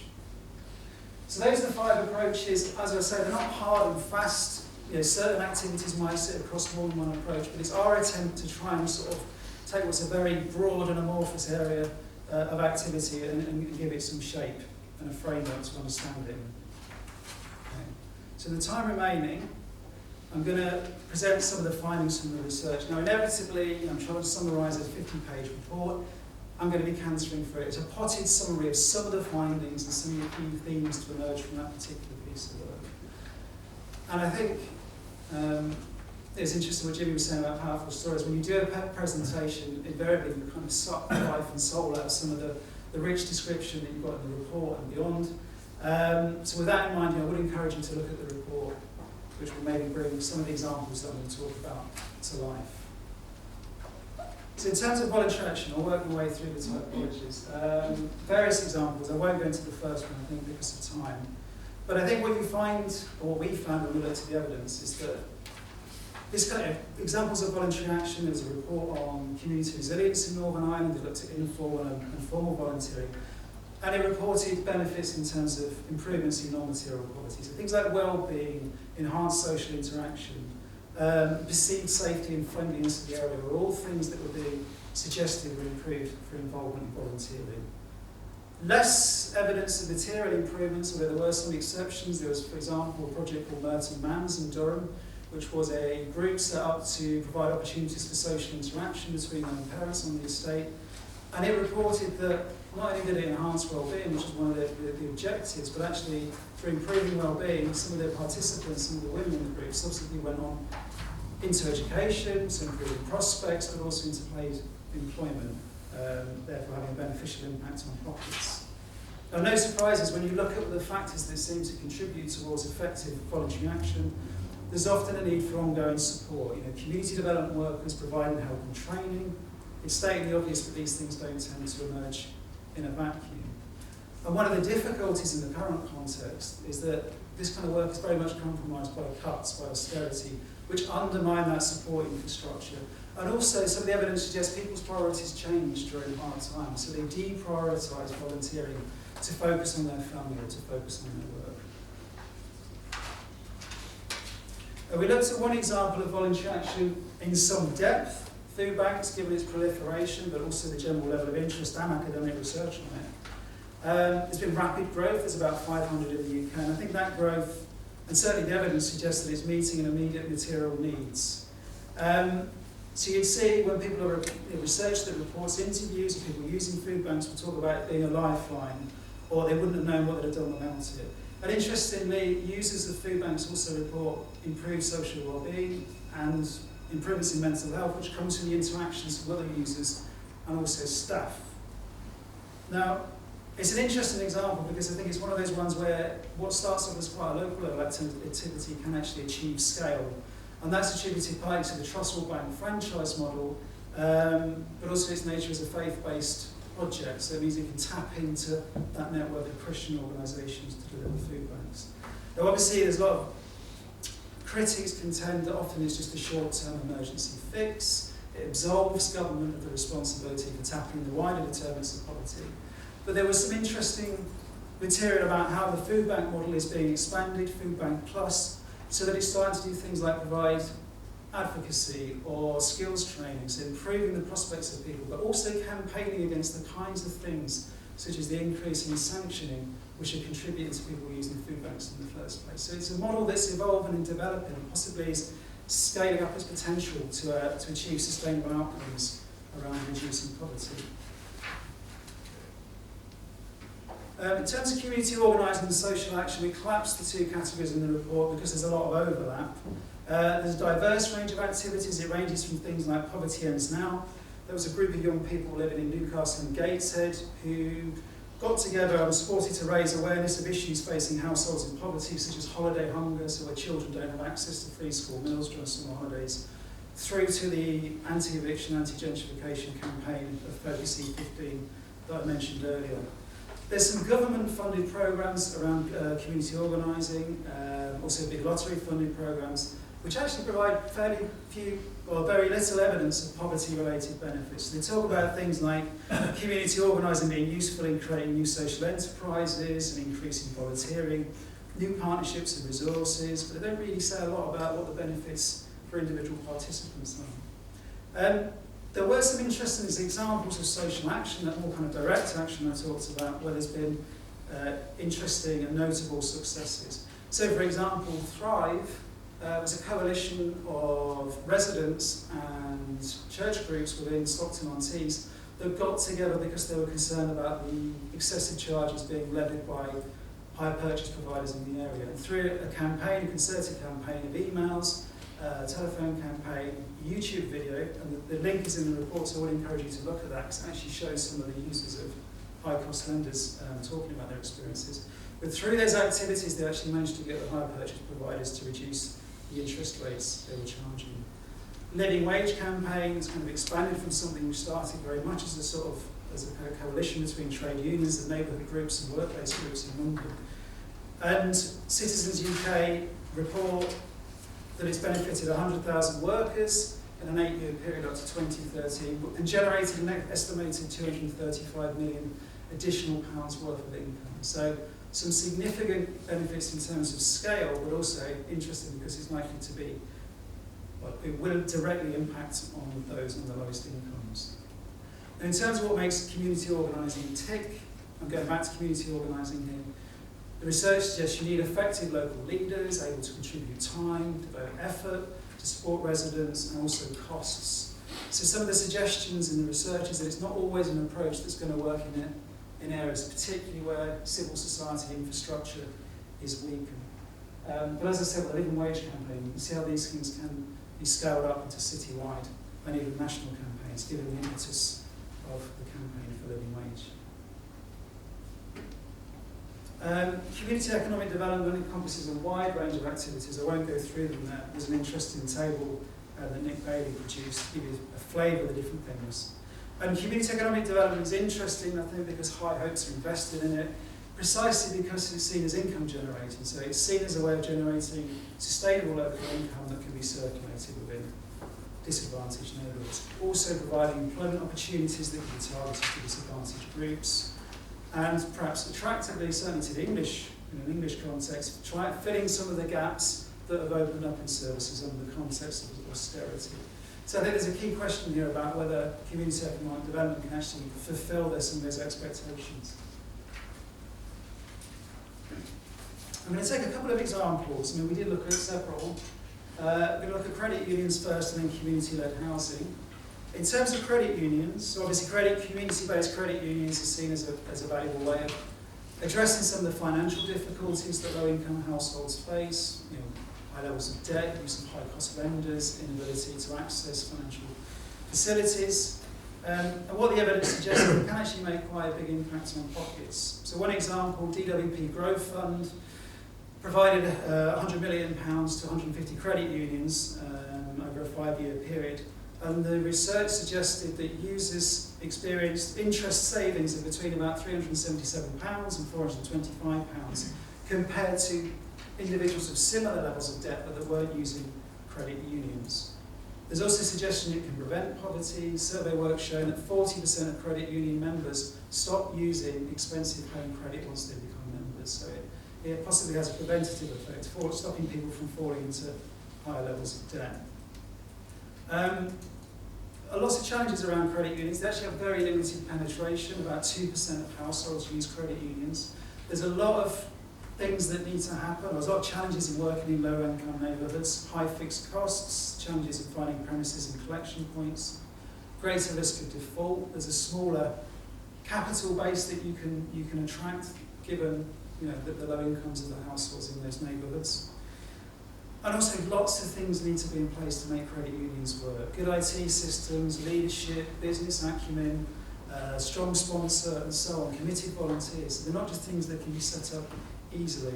So those are the 5 approaches. As I say, they're not hard and fast. Certain activities might sit across more than one approach, but it's our attempt to try and sort of take what's a very broad and amorphous area of activity and give it some shape and a framework to understand it. Okay. So in the time remaining, I'm going to present some of the findings from the research. Now inevitably, I'm trying to summarise a 50-page report. I'm going to be cantering through it. It's a potted summary of some of the findings and some of the key themes to emerge from that particular piece of work. And I think it's interesting what Jimmy was saying about powerful stories. When you do a presentation, invariably you kind of suck the life and soul out of some of the rich description that you've got in the report and beyond. So with that in mind, I would encourage you to look at the report, which will maybe bring some of the examples that I'm going to talk about to life. So in terms of voluntary action, I'll work my way through the typologies. Various examples. I won't go into the first one, I think, because of time. But I think what you find, or what we found when we looked at the evidence, is that this kind of examples of voluntary action. There was a report on community resilience in Northern Ireland. It looked at informal and formal volunteering. And it reported benefits in terms of improvements in non-material qualities. So things like well-being, enhanced social interaction, perceived safety and friendliness of the area were all things that were being suggested were improved for involvement in volunteering. Less evidence of material improvements, although there were some exceptions. There was, for example, a project called Merton Mans in Durham, which was a group set up to provide opportunities for social interaction between parents on the estate. And it reported that not only did it enhance well-being, which was one of the objectives, but actually through improving well-being, some of the participants, some of the women in the group subsequently went on into education, so improving prospects, but also into paid employment, therefore having a beneficial impact on pockets. Now, no surprises, when you look at the factors that seem to contribute towards effective voluntary action, there's often a need for ongoing support. Community development workers providing help and training. It's stating the obvious, but these things don't tend to emerge in a vacuum. And one of the difficulties in the current context is that this kind of work is very much compromised by cuts, by austerity, which undermine that support infrastructure. And also, some of the evidence suggests people's priorities change during hard times, so they deprioritise volunteering to focus on their family or to focus on their work. We looked at one example of voluntary action in some depth, food banks, given its proliferation, but also the general level of interest and academic research on it. There's been rapid growth, there's about 500 in the UK, and I think that growth, and certainly the evidence suggests that it's meeting immediate material needs. So you'd see when people are research that reports interviews of people using food banks will talk about it being a lifeline, or they wouldn't have known what they'd have done without it. And interestingly, users of food banks also report improved social well-being and improvements in mental health, which comes from the interactions with other users and also staff. Now, it's an interesting example because I think it's one of those ones where what starts off as quite a local level activity can actually achieve scale. And that's attributed partly to the Trustful Bank franchise model, but also its nature as a faith-based project, so it means it can tap into that network of Christian organisations to deliver food banks. Now obviously there's a lot of critics contend that often it's just a short-term emergency fix, it absolves government of the responsibility for tackling the wider determinants of poverty. But there was some interesting material about how the food bank model is being expanded, Food Bank Plus, so that it's starting to do things like provide advocacy or skills training, so improving the prospects of people, but also campaigning against the kinds of things, such as the increase in sanctioning, which are contributing to people using food banks in the first place. So it's a model that's evolving and developing, and possibly is scaling up its potential to achieve sustainable outcomes around reducing poverty. In terms of community organising and social action, we collapsed the two categories in the report because there's a lot of overlap. There's a diverse range of activities. It ranges from things like Poverty Ends Now. There was a group of young people living in Newcastle and Gateshead who got together and supported to raise awareness of issues facing households in poverty, such as holiday hunger, so where children don't have access to free school meals during summer holidays, through to the anti-eviction, anti-gentrification campaign of Focus E15 that I mentioned earlier. There's some government-funded programmes around community organising, also big lottery-funded programmes, which actually provide fairly few or very little evidence of poverty-related benefits. They talk about things like community organising being useful in creating new social enterprises and increasing volunteering, new partnerships and resources, but they don't really say a lot about what the benefits for individual participants are. There were some interesting examples of social action, that more kind of direct action I talked about, where there's been interesting and notable successes. So, for example, Thrive was a coalition of residents and church groups within Stockton-on-Tees that got together because they were concerned about the excessive charges being levied by hire purchase providers in the area. And through a campaign, a concerted campaign of emails, telephone campaign, YouTube video, and the link is in the report, so I would encourage you to look at that because it actually shows some of the users of high-cost lenders talking about their experiences. But through those activities, they actually managed to get the hire purchase providers to reduce the interest rates they were charging. Living wage campaign has kind of expanded from something which started very much as a coalition between trade unions and neighbourhood groups and workplace groups in London. And Citizens UK report that it's benefited 100,000 workers in an 8-year period up to 2013 and generated an estimated 235 million additional pounds worth of income. So some significant benefits in terms of scale, but also interesting because it's likely to be, well, it will directly impact on those on the lowest incomes. Now, in terms of what makes community organising tick, I'm going back to community organising here. The research suggests you need effective local leaders able to contribute time, devote effort to support residents and also costs. So some of the suggestions in the research is that it's not always an approach that's going to work in areas, particularly where civil society infrastructure is weaker. But as I said, with the living wage campaign, you can see how these things can be scaled up into citywide and even national campaigns, given the impetus of the campaign for living wage. Community economic development encompasses a wide range of activities. I won't go through them there. There's an interesting table that Nick Bailey produced to give you a flavour of the different things. And community economic development is interesting, I think, because high hopes are invested in it, precisely because it's seen as income generating. So it's seen as a way of generating sustainable local income that can be circulated within disadvantaged neighbourhoods. Also providing employment opportunities that can be targeted to disadvantaged groups. And perhaps attractively, certainly to the English, in an English context, filling some of the gaps that have opened up in services under the context of austerity. So I think there's a key question here about whether community economic development can actually fulfil some of those expectations. I'm going to take a couple of examples. I mean, we did look at several. We're going to look at credit unions first and then community-led housing. In terms of credit unions, so obviously community-based credit unions are seen as a valuable way of addressing some of the financial difficulties that low-income households face, high levels of debt, use of high-cost lenders, inability to access financial facilities. And what the evidence suggests is it can actually make quite a big impact on pockets. So one example, DWP Growth Fund provided £100 million to 150 credit unions over a 5-year period. And the research suggested that users experienced interest savings of between about £377 and £425 compared to individuals of similar levels of debt but that weren't using credit unions. There's also a suggestion it can prevent poverty. Survey work showing that 40% of credit union members stop using expensive home credit once they become members. So it possibly has a preventative effect for stopping people from falling into higher levels of debt. Lots of challenges around credit unions. They actually have very limited penetration. About 2% of households use credit unions. There's a lot of things that need to happen. There's a lot of challenges in working in low-income neighbourhoods, high fixed costs, challenges in finding premises and collection points, greater risk of default. There's a smaller capital base that you can attract, given the low incomes of the households in those neighbourhoods. And also lots of things need to be in place to make credit unions work. Good IT systems, leadership, business acumen, strong sponsor and so on, committed volunteers. They're not just things that can be set up easily.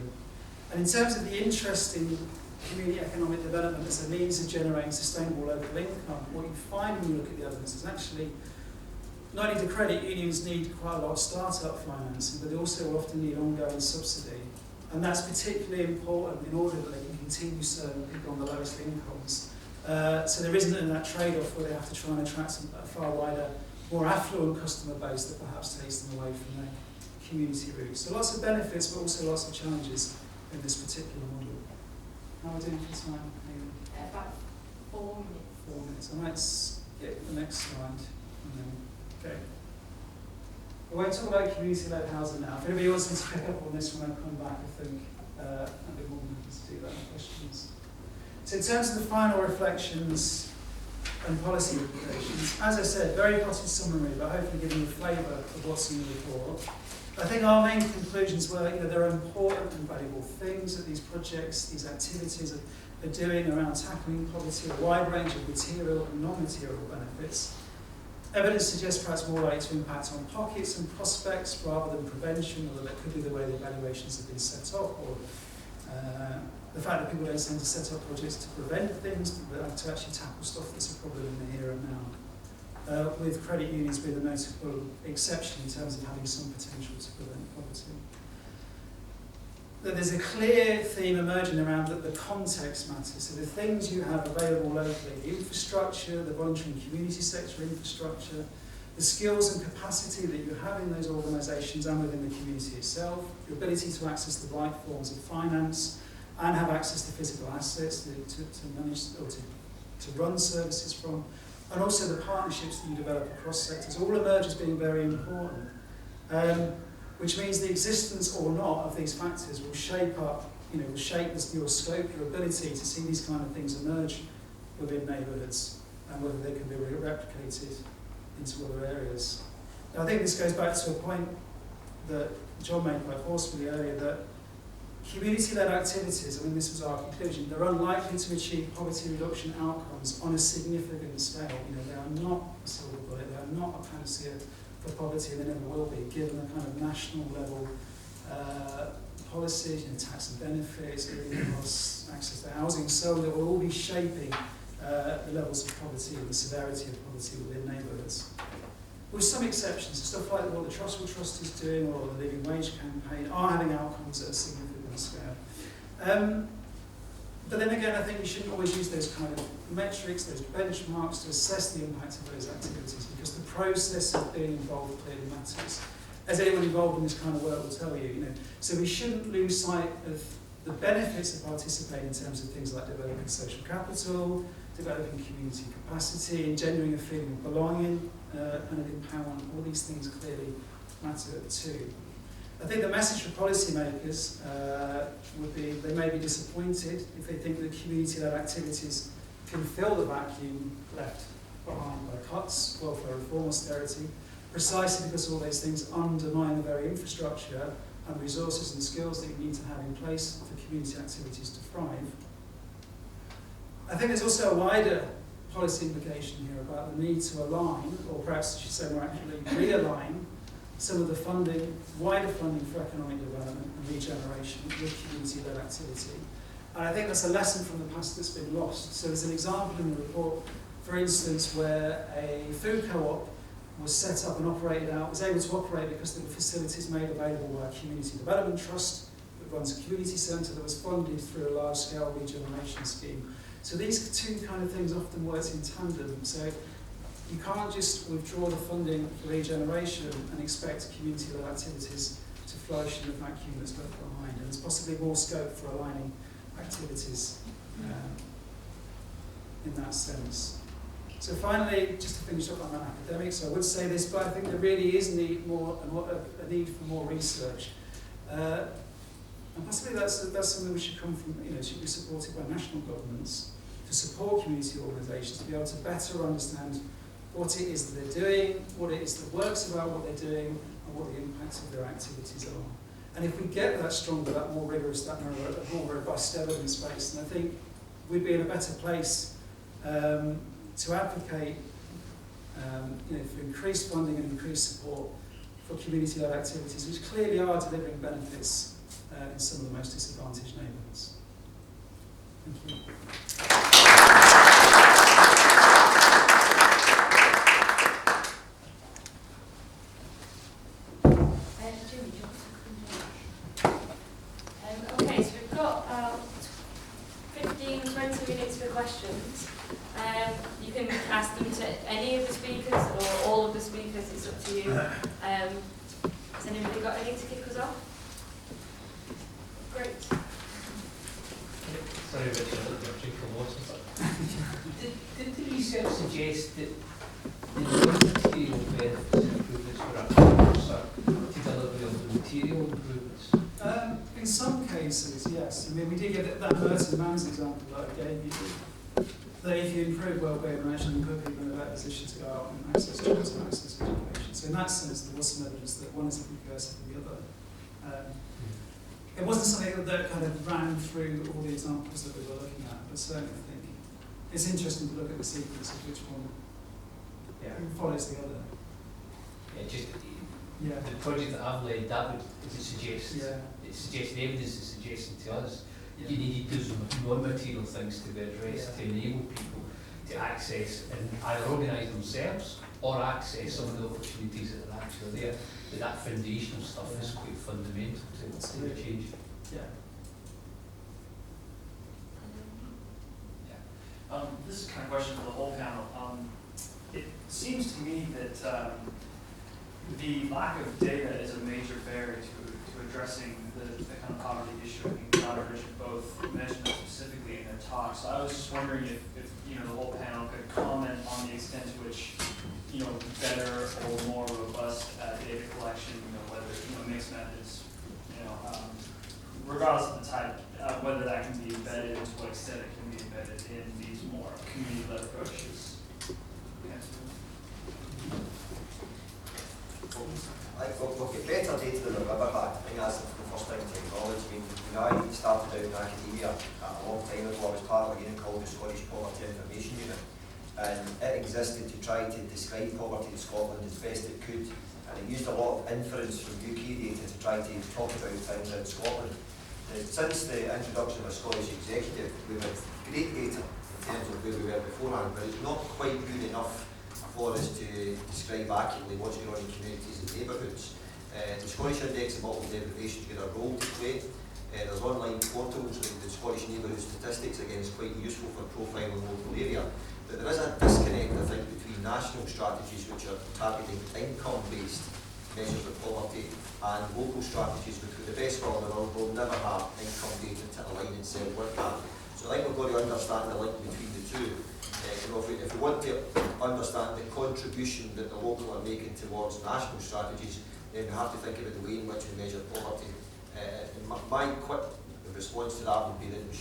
And in terms of the interest in community economic development as a means of generating sustainable local income, what you find when you look at the evidence is actually not only do credit unions need quite a lot of start-up financing, but they also often need ongoing subsidy. And that's particularly important in order that they can continue serving people on the lowest incomes. So there isn't that trade-off where they have to try and attract a far wider, more affluent customer base that perhaps takes them away from their community roots. So lots of benefits, but also lots of challenges in this particular model. How are we doing for time? About 4 minutes. 4 minutes. I might skip the next slide. Okay. We won't talk about community-led housing now. If anybody wants me to pick up on this when I come back, I think I'd be more than happy to do that in questions. So in terms of the final reflections and policy implications, as I said, very potted summary, but hopefully giving you a flavour of what's in the report. I think our main conclusions were, there are important and valuable things that these projects, these activities are doing around tackling poverty, a wide range of material and non-material benefits. Evidence suggests perhaps more likely to impact on pockets and prospects rather than prevention, although that could be the way the evaluations have been set up, or the fact that people don't tend to set up projects to prevent things, but to actually tackle stuff that's a problem in the here and now. With credit unions being a notable exception in terms of having some potential to prevent poverty. That there's a clear theme emerging around that the context matters. So the things you have available locally, the infrastructure, the voluntary and community sector infrastructure, the skills and capacity that you have in those organisations and within the community itself, your ability to access the right forms of finance and have access to physical assets to manage or to run services from, and also the partnerships that you develop across sectors, all emerge as being very important. Which means the existence or not of these factors will shape up, your scope, your ability to see these kind of things emerge within neighbourhoods. and whether they can be replicated into other areas. Now, I think this goes back to a point that John made quite forcefully earlier, that community-led activities, I mean this was our conclusion, they're unlikely to achieve poverty reduction outcomes on a significant scale. You know, they are not a silver bullet, they are not a panacea for poverty, and they never will be, given the kind of national level policies, you know, tax and benefits, living costs, access to housing, so that will all be shaping the levels of poverty and the severity of poverty within neighbourhoods. With some exceptions, stuff like what the Trussell Trust is doing or the Living Wage campaign are having outcomes at a significant scale. But then again, I think you shouldn't always use those kind of metrics, those benchmarks to assess the impact of those activities, because the process of being involved clearly matters. As anyone involved in this kind of work will tell you, you know. So we shouldn't lose sight of the benefits of participating in terms of things like developing social capital, developing community capacity, engendering a feeling of belonging and of empowerment. All these things clearly matter too. I think the message for policymakers would be they may be disappointed if they think that community-led activities can fill the vacuum left behind by cuts, welfare reform, austerity, precisely because all those things undermine the very infrastructure and resources and skills that you need to have in place for community activities to thrive. I think there's also a wider policy implication here about the need to align, or perhaps I should say more accurately, realign some of the funding, wider funding for economic development and regeneration with community-led activity. And I think that's a lesson from the past that's been lost. So there's an example in the report, for instance, where a food co-op was set up and operated out, was able to operate because there were facilities made available by a community development trust that runs a community centre that was funded through a large-scale regeneration scheme. So these two kind of things often work in tandem. So you can't just withdraw the funding for regeneration and expect community-led activities to flourish in the vacuum that's left behind. And there's possibly more scope for aligning activities in that sense. So finally, just to finish up on that academic, so I would say this, but I think there really is a need for more research. And possibly that's something we should come from, you know, should be supported by national governments to support community organisations to be able to better understand what it is that they're doing, what it is that works about what they're doing, and what the impacts of their activities are. And if we get that stronger, that more rigorous, that more robust evidence base, then I think we'd be in a better place to advocate you know, for increased funding and increased support for community-led activities, which clearly are delivering benefits in some of the most disadvantaged neighbourhoods. Thank you. Okay, so we've got about 15-20 minutes for questions. You can ask them to any of the speakers or all of the speakers, it's up to you. Has anybody got any to kick us off? Great. Sorry, Richard, I'm drink from water. Did the research suggest that the material benefits and improvements were actually closer to delivery of the material improvements? In some cases, yes. I mean, we did get that Merton Man's example that I gave you. That if you improve well-being and actually put people in a better position to go out and access jobs and access to education. So in that sense, there was some evidence that one is a precursor to the other. It wasn't something that kind of ran through all the examples that we were looking at, but certainly I think it's interesting to look at the sequence of which one follows the other. Yeah, the project that I've led, that would suggest, it suggests, the evidence is suggesting to us you needed those non-material things to be addressed to enable people to access and either organise themselves or access some of the opportunities that are actually there. But that foundational stuff is quite fundamental to the change. This is kind of a question for the whole panel. It seems to me that the lack of data is a major barrier to addressing the kind of poverty issue. I think Dr. Richard both mentioned that specifically in their talk. So I was just wondering if you know, the whole panel could comment on the extent to which, you know, better or more robust data collection, you know, whether, you know, mixed methods, you know, regardless of the type, whether that can be embedded, and to what extent it can be embedded in these more community-led approaches. We've got better data than we've ever had. I think that's the first time technology. I mean, when I started out in academia a long time ago, I was part of a unit called the Scottish Poverty Information Unit, and it existed to try to describe poverty in Scotland as best it could, and it used a lot of inference from UK data to try to talk about things in Scotland. Since the introduction of a Scottish executive, we've had great data in terms of where we were beforehand, but it's not quite good enough for us to describe accurately what's going on in communities and neighbourhoods. The Scottish Index of Multiple Deprivation has got a role to play. There's online portals with the Scottish Neighbourhood Statistics, again, is quite useful for profiling the local area. But there is a disconnect, I think, between national strategies which are targeting income-based measures of poverty and local strategies which, with the best will in the world, will never have income data to align and self work at. So I think we've got to understand the link between the two. If we want to understand the contribution that the local are making towards national strategies, then we have to think about the way in which we measure poverty. And my quick response to that would be that we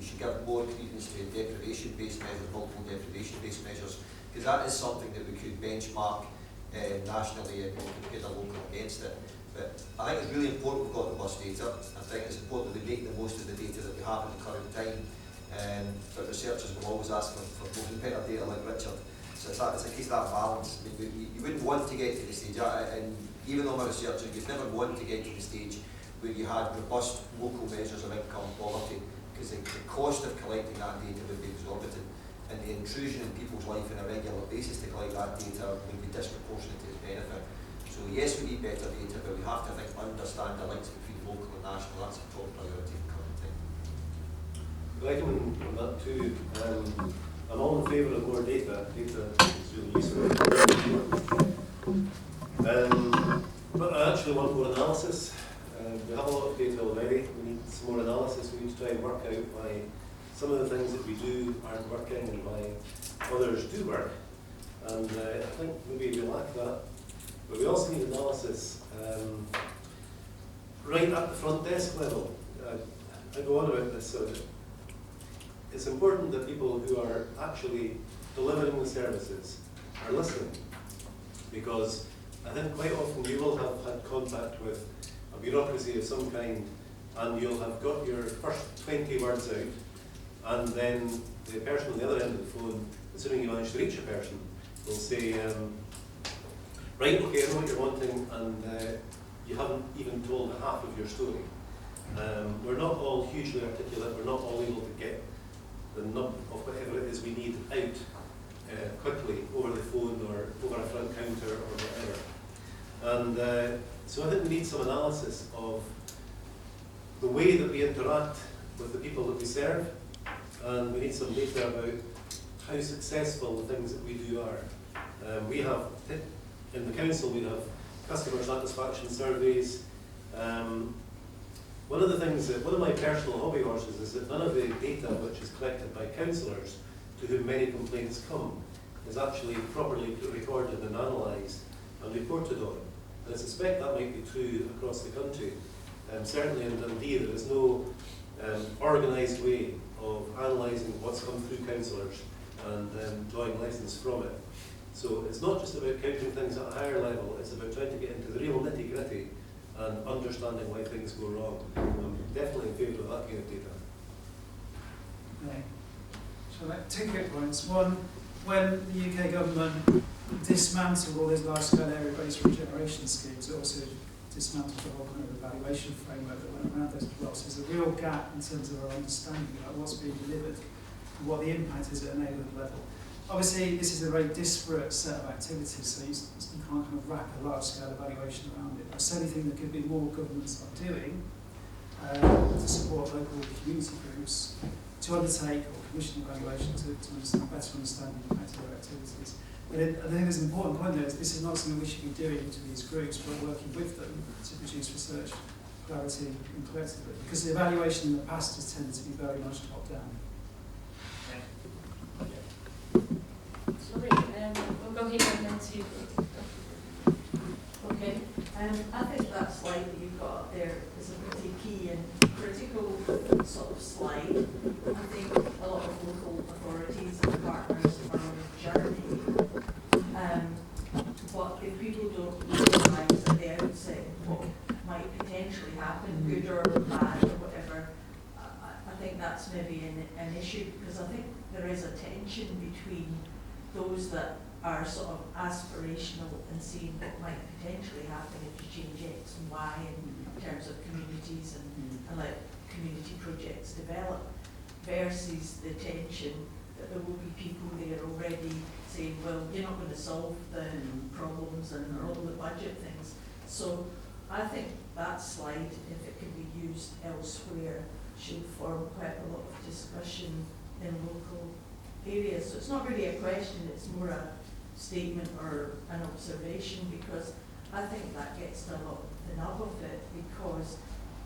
should give more credence to deprivation-based measures, multiple deprivation-based measures, because that is something that we could benchmark nationally and get a local against it. But I think it's really important we've got the bus data. I think it's important that we make the most of the data that we have at the current time. But researchers will always ask for more and better data, like Richard. So it's a case of that balance. I mean, you wouldn't want to get to the stage, and even though I'm a researcher, you'd never want to get to the stage where you had robust local measures of income poverty, because the cost of collecting that data would be exorbitant, and the intrusion in people's life on a regular basis to collect that data would be disproportionate to its benefit. So yes, we need better data, but we have to, I think, understand the links between local and national. That's a top priority at the current time. I can on that too. I'm all in favour of more data. Data is really useful. But I actually want more analysis. We have a lot of data already. We need some more analysis. We need to try and work out why some of the things that we do aren't working and why others do work. And I think maybe we lack that. But we also need analysis right at the front desk level. I go on about this so that it's important that people who are actually delivering the services are listening, because I think quite often you will have had contact with a bureaucracy of some kind, and you'll have got your first 20 words out, and then the person on the other end of the phone, assuming you manage to reach a person, will say, right, okay, I know what you're wanting, and you haven't even told half of your story. We're not all hugely articulate, we're not all able to get the nub of whatever it is we need out quickly over the phone or over a front counter or whatever. And so I think we need some analysis of the way that we interact with the people that we serve, and we need some data about how successful the things that we do are. We have, in the council, we have customer satisfaction surveys. One of my personal hobby horses is that none of the data which is collected by councillors, to whom many complaints come, is actually properly recorded and analysed and reported on. And I suspect that might be true across the country. Certainly in Dundee, there is no organised way of analysing what's come through councillors and drawing lessons from it. So it's not just about counting things at a higher level, it's about trying to get into the real nitty-gritty and understanding why things go wrong. I'm definitely in favour of that kind of data. Okay. So like, 2 quick points. One, when the UK government dismantled all these large-scale area-based regeneration schemes, it also dismantled the whole kind of evaluation framework that went around those as well. So there's a real gap in terms of our understanding of what's being delivered and what the impact is at a neighbourhood level. Obviously, this is a very disparate set of activities, so you can't kind of wrap a large-scale evaluation around it. I certainly think there could be more governments are doing to support local community groups to undertake or commission evaluation to better understand the impact of their activities. But I think there's an important point there is this is not something we should be doing to these groups, but working with them to produce research, clarity and collectively. Because the evaluation in the past has tended to be very much top-down. Sorry, we'll go here and then to... Okay, I think that slide that you've got up there is a pretty key and critical sort of slide. I think a lot of local authorities and partners are on a journey, but if people don't realise good or bad or whatever, I think that's maybe an issue, because I think there is a tension between those that are sort of aspirational and seeing what might potentially happen if you change X and Y in terms of communities and let community projects develop, versus the tension that there will be people there already saying, well, you're not going to solve the problems and all the budget things. So I think that slide, if it can be used elsewhere, should form quite a lot of discussion in local areas. So it's not really a question, it's more a statement or an observation, because I think that gets to a lot of the nub of it, because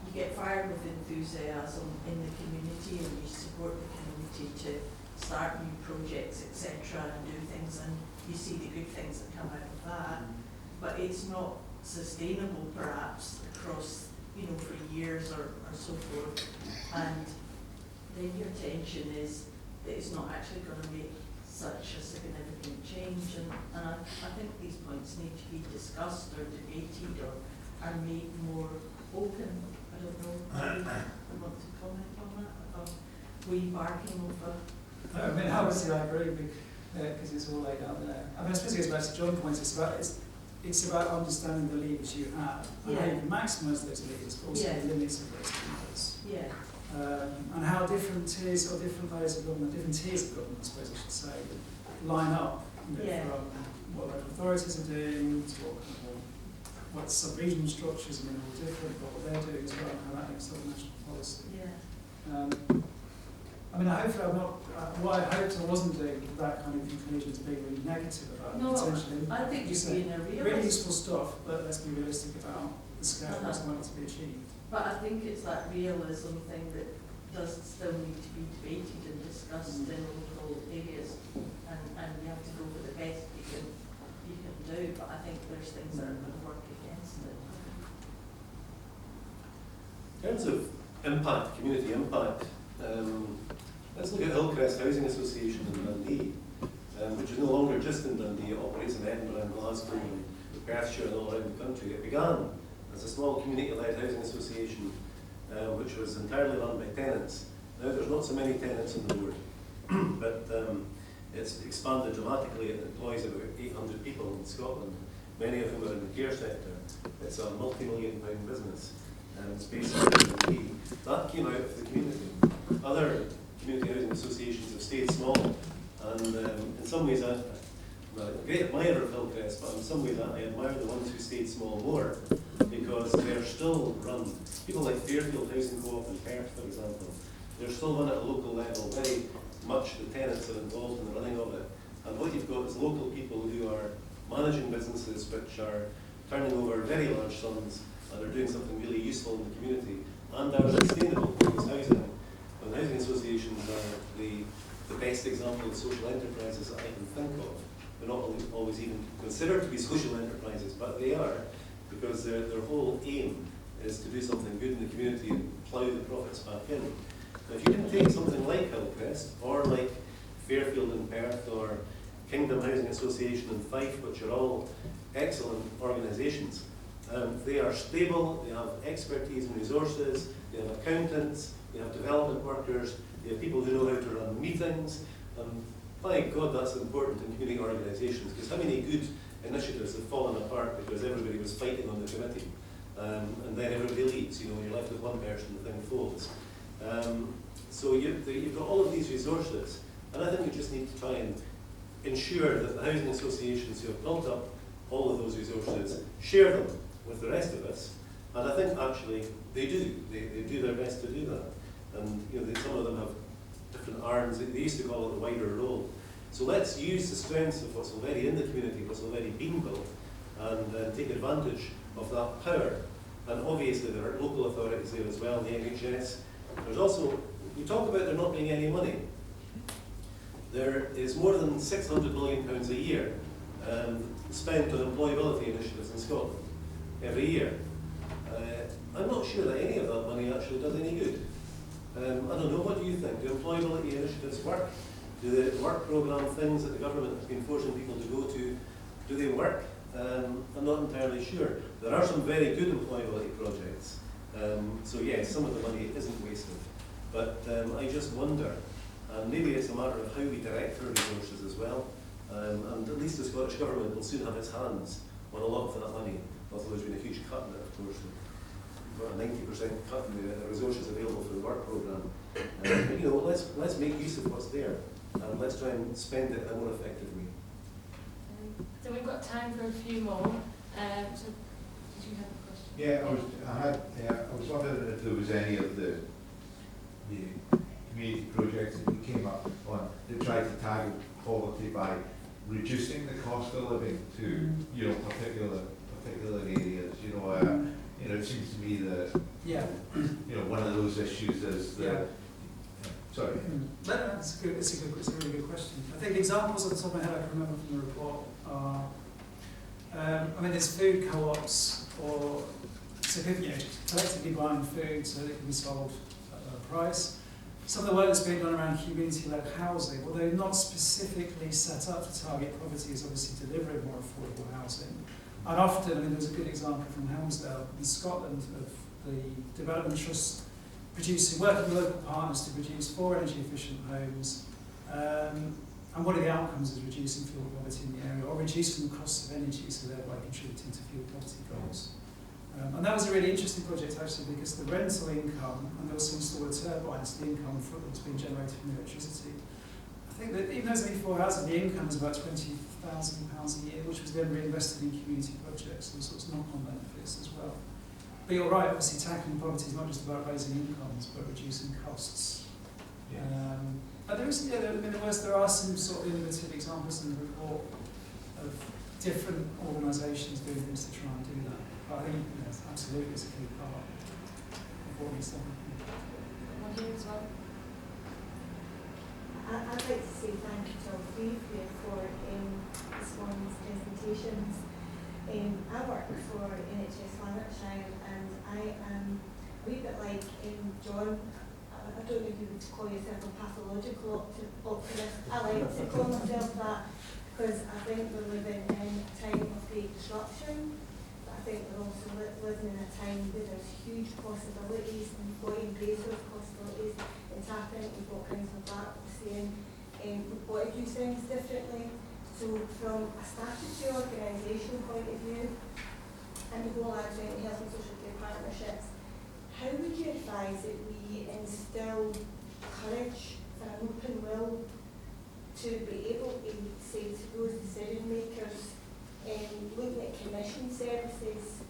you get fired with enthusiasm in the community and you support the community to start new projects, etc., and do things, and you see the good things that come out of that. But it's not sustainable, perhaps, across, for years or so forth. And then your tension is that it's not actually going to make such a significant change. And I think these points need to be discussed or debated or are made more open. I don't know. I want to comment on that. Were you barking over? I mean, obviously I agree, because it's all laid out there. I mean, I suppose it goes back to John's point. It's about understanding the levers you have and how you can maximise those levers, but also the limits of those levers. And how different tiers or different layers of government, different tiers of government, I suppose I should say, line up from what local authorities are doing to what sub-regional structures, are all different, but what they're doing as well, and how that links up with national policy. I mean, hopefully I'm not, what I hoped I wasn't doing that kind of conclusion to being really negative about potentially. I think you're being a realist. Really useful stuff, but let's be realistic about the scale of what's likely to be achieved. But I think it's that realism thing that does still need to be debated and discussed in local areas, and you have to go for the best you can do, but I think there's things that are going to work against it. In terms of impact, community impact, let's look at Hillcrest Housing Association in Dundee, which is no longer just in Dundee. It operates in Edinburgh and Glasgow and Perthshire and all around the country. It began as a small community-led housing association, which was entirely run by tenants. Now there's not so many tenants on the board, but it's expanded dramatically. It employs about 800 people in Scotland, many of whom are in the care sector. It's a multi-million-pound business. It's based in Dundee. That came out of the community. Other community housing associations have stayed small, and in some ways I'm a great admirer of Hillcrest, but in some ways I admire the ones who stayed small more, because they're still run. People like Fairfield Housing Co-op in Perth, for example, they're still run at a local level. Very much the tenants are involved in the running of it. And what you've got is local people who are managing businesses which are turning over very large sums and are doing something really useful in the community and are sustainable, because housing associations are the best example of social enterprises that I can think of. They're not always even considered to be social enterprises, but they are, because their whole aim is to do something good in the community and plough the profits back in. Now, if you can take something like Hillcrest, or like Fairfield in Perth, or Kingdom Housing Association in Fife, which are all excellent organisations, they are stable, they have expertise and resources, they have accountants, they have development workers, they have people who know how to run meetings. By God, that's important in community organisations, because how many good initiatives have fallen apart because everybody was fighting on the committee, and then everybody leaves, you're left with one person, the thing folds. So you've got all of these resources, and I think you just need to try and ensure that the housing associations who have built up all of those resources share them with the rest of us, and I think actually they do. They do their best to do that, and some of them have different arms. They used to call it the wider role. So let's use the strengths of what's already in the community, what's already been built, and take advantage of that power. And obviously there are local authorities there as well, the NHS. There's also, we talk about there not being any money. There is more than £600 million a year spent on employability initiatives in Scotland every year. I'm not sure that any of that money actually does any good. I don't know, what do you think? Do employability initiatives work? Do the work programme things that the government has been forcing people to go to, do they work? I'm not entirely sure. There are some very good employability projects, So yes, some of the money isn't wasted. But I just wonder, and maybe it's a matter of how we direct our resources as well, and at least the Scottish Government will soon have its hands on a lot of that money, although there's been a huge cut in it, of course. We've got a 90% cut in the resources available for the work programme. But you know, let's make use of what's there, and let's try and spend it in a more effective way. So we've got time for a few more. So did you have a question? Yeah, I was wondering if there was any of the community projects that you came up on that tried to tackle poverty by reducing the cost of living to particular areas. It seems to me that one of those issues is the sorry. No, it's a really good question. I think examples off the top of my head I can remember from the report are, there's food co-ops or collectively buying food so that it can be sold at a lower price. Some of the work that's being done around community-led housing, although not specifically set up to target poverty, is obviously delivering more affordable housing. And often, there's a good example from Helmsdale in Scotland of the development trust working with local partners to produce 4 energy-efficient homes. And one of the outcomes is reducing fuel poverty in the area, or reducing the cost of energy, so thereby contributing to fuel poverty goals. And that was a really interesting project actually, because the rental income, and they also installed a turbine, so the income that's being generated from electricity. I think that even though it's only 4 hours, the income was about £20,000 a year, which was then reinvested in community projects and sorts of knock-on benefits as well. But you're right, obviously tackling poverty is not just about raising incomes, but reducing costs. Yeah. But there are some sort of innovative examples in the report of different organisations doing things to try and do that. But I think absolutely it's a key part of what needs to happen. One here as well. I'd like to say thank you to all three of you for this morning's presentations. I work for NHS Lanarkshire, and I am a wee bit like John. I don't know if you would call yourself a pathological optimist. I like to call myself that because I think we're living in a time of great disruption. But I think we're also living in a time where there's huge possibilities, and we've got to embrace those possibilities. It's happening. We've got Councillor Black saying we've got to do things differently. So from a statutory organisation point of view, and the whole advent health and social care partnerships, how would you advise that we instill courage and an open will to be able to say to those decision makers, looking at commission services,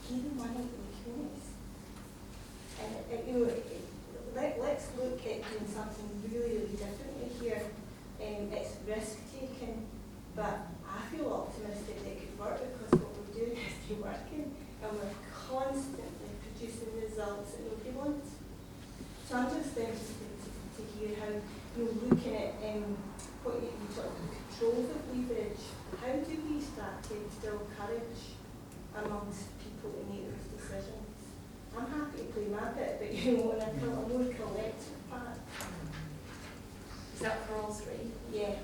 give them money to the communities? And let's look at doing something really, really differently here. It's risk taking, but I feel optimistic that it could work because what we're doing is they're working, and we're constantly producing results that nobody wants. So I'm just interested to hear how you're looking at what you talk about controls of leverage. How do we start to instill courage amongst people to make those decisions? I'm happy to play my bit, but when I feel a more collective part. Is that for all three? Yeah.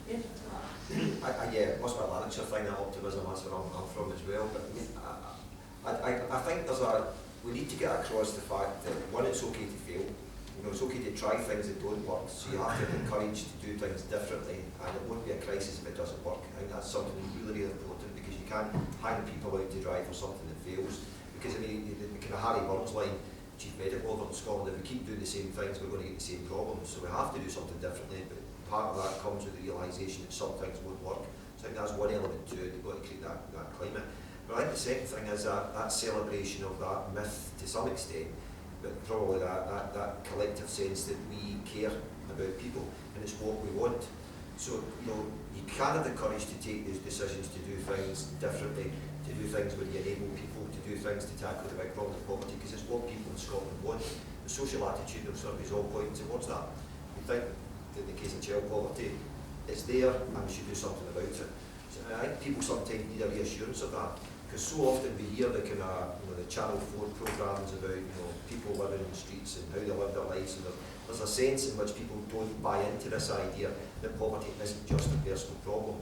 It must be a Lanarkshire thing, that optimism, that's where I'm from as well. But I think we need to get across the fact that, one, it's okay to fail. It's okay to try things that don't work, so you have to have the courage to do things differently, and it won't be a crisis if it doesn't work. I think that's something really, really important, because you can't hang people out to dry for something that fails. Because the kind of Harry Burns line, Chief Medical Officer in Scotland, if we keep doing the same things, we're going to get the same problems. So we have to do something differently, but part of that comes with the realisation that some things won't work. So I think that's one element to it. We've got to create that climate. But I think the second thing is that celebration of that myth to some extent, but probably that collective sense that we care about people and it's what we want. So you can have the courage to take these decisions to do things differently, to do things where you enable people to do things to tackle the big problem of poverty, because it's what people in Scotland want. The social attitudinal surveys all point towards that. We think that in the case of child poverty, it's there and we should do something about it. So I think people sometimes need a reassurance of that, because so often we hear the kind of the Channel 4 programmes about people living in the streets and how they live their lives, and there's a sense in which people don't buy into this idea that poverty isn't just a personal problem.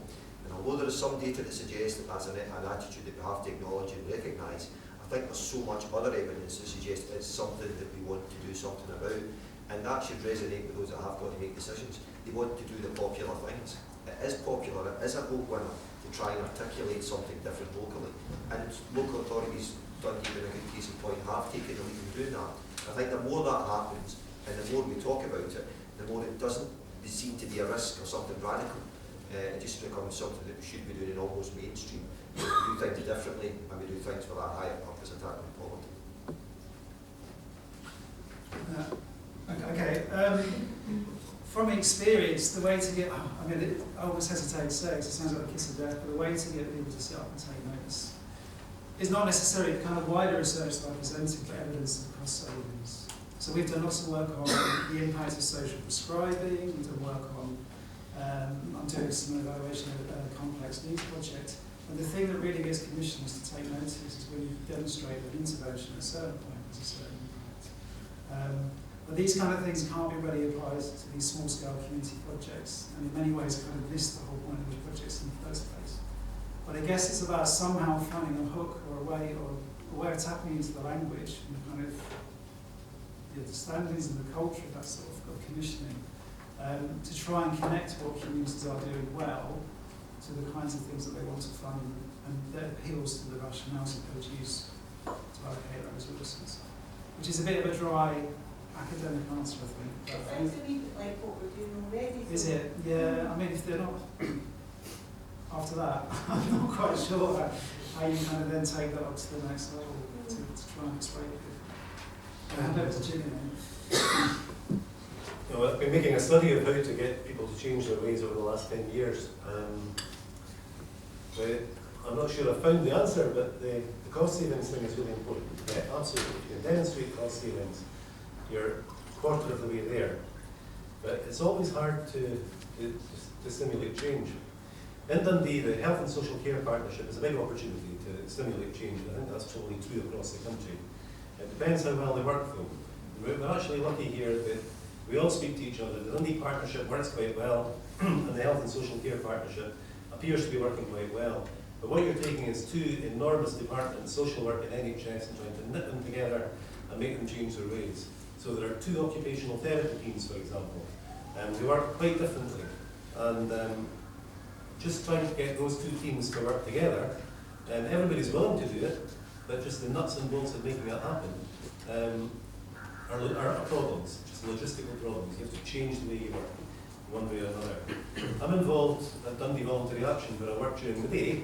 And a although there is some data to suggest that that's an attitude that we have to acknowledge and recognise, I think there's so much other evidence to suggest it's something that we want to do something about, and that should resonate with those that have got to make decisions. They want to do the popular things. It is popular, it is a vote winner to try and articulate something different locally, and local authorities, Dundee being a good case in point, have taken the lead in doing that. I think the more that happens, and the more we talk about it, the more it doesn't seem to be a risk or something radical. It just becomes something that we should be doing in almost mainstream. We do things differently, and we do things for that higher purpose of tackling poverty. From experience, the way to get, I always hesitate to say it, 'cause it sounds like a kiss of death, but the way to get people to sit up and take notice is not necessarily the kind of wider research that I presented, but evidence of cost savings. So we've done lots of work on the impact of social prescribing, we've done work on, I'm doing some evaluation of a complex needs project, and the thing that really gets commissioners to take notice is when you demonstrate that intervention at a certain point has a certain impact. But these kind of things can't be really applied to these small-scale community projects, and in many ways kind of miss the whole point of the projects in the first place. But I guess it's about somehow finding a hook or a way of tapping into the language and kind of the understandings and the culture of that sort of commissioning to try and connect what communities are doing well to the kinds of things that they want to fund, and that appeals to the rationales that they'll use to allocate those resources. Which is a bit of a dry academic answer, I think. It sounds a wee bit like what we're doing already. Is it? Yeah, I mean, if they're not, after that, I'm not quite sure how you kind of then take that up to the next level to try and persuade people. I'll hand over to Jimmy then. I've been making a study of how to get people to change their ways over the last 10 years. I'm not sure I've found the answer, but the cost savings thing is really important. Yeah, absolutely. If you can demonstrate cost savings, you're a quarter of the way there. But it's always hard to stimulate change. In Dundee, the Health and Social Care Partnership is a big opportunity to stimulate change, and I think that's probably true across the country. It depends how well they work though. We're actually lucky here that we all speak to each other. The Dundee Partnership works quite well, and the Health and Social Care Partnership appears to be working quite well. But what you're taking is two enormous departments, social work and NHS, and trying to knit them together and make them change their ways. So there are two occupational therapy teams, for example, and they work quite differently. And just trying to get those two teams to work together, and everybody's willing to do it, but just the nuts and bolts of making it happen are problems, just logistical problems. You have to change the way you work, one way or another. I'm involved at Dundee Voluntary Action, where I work during the day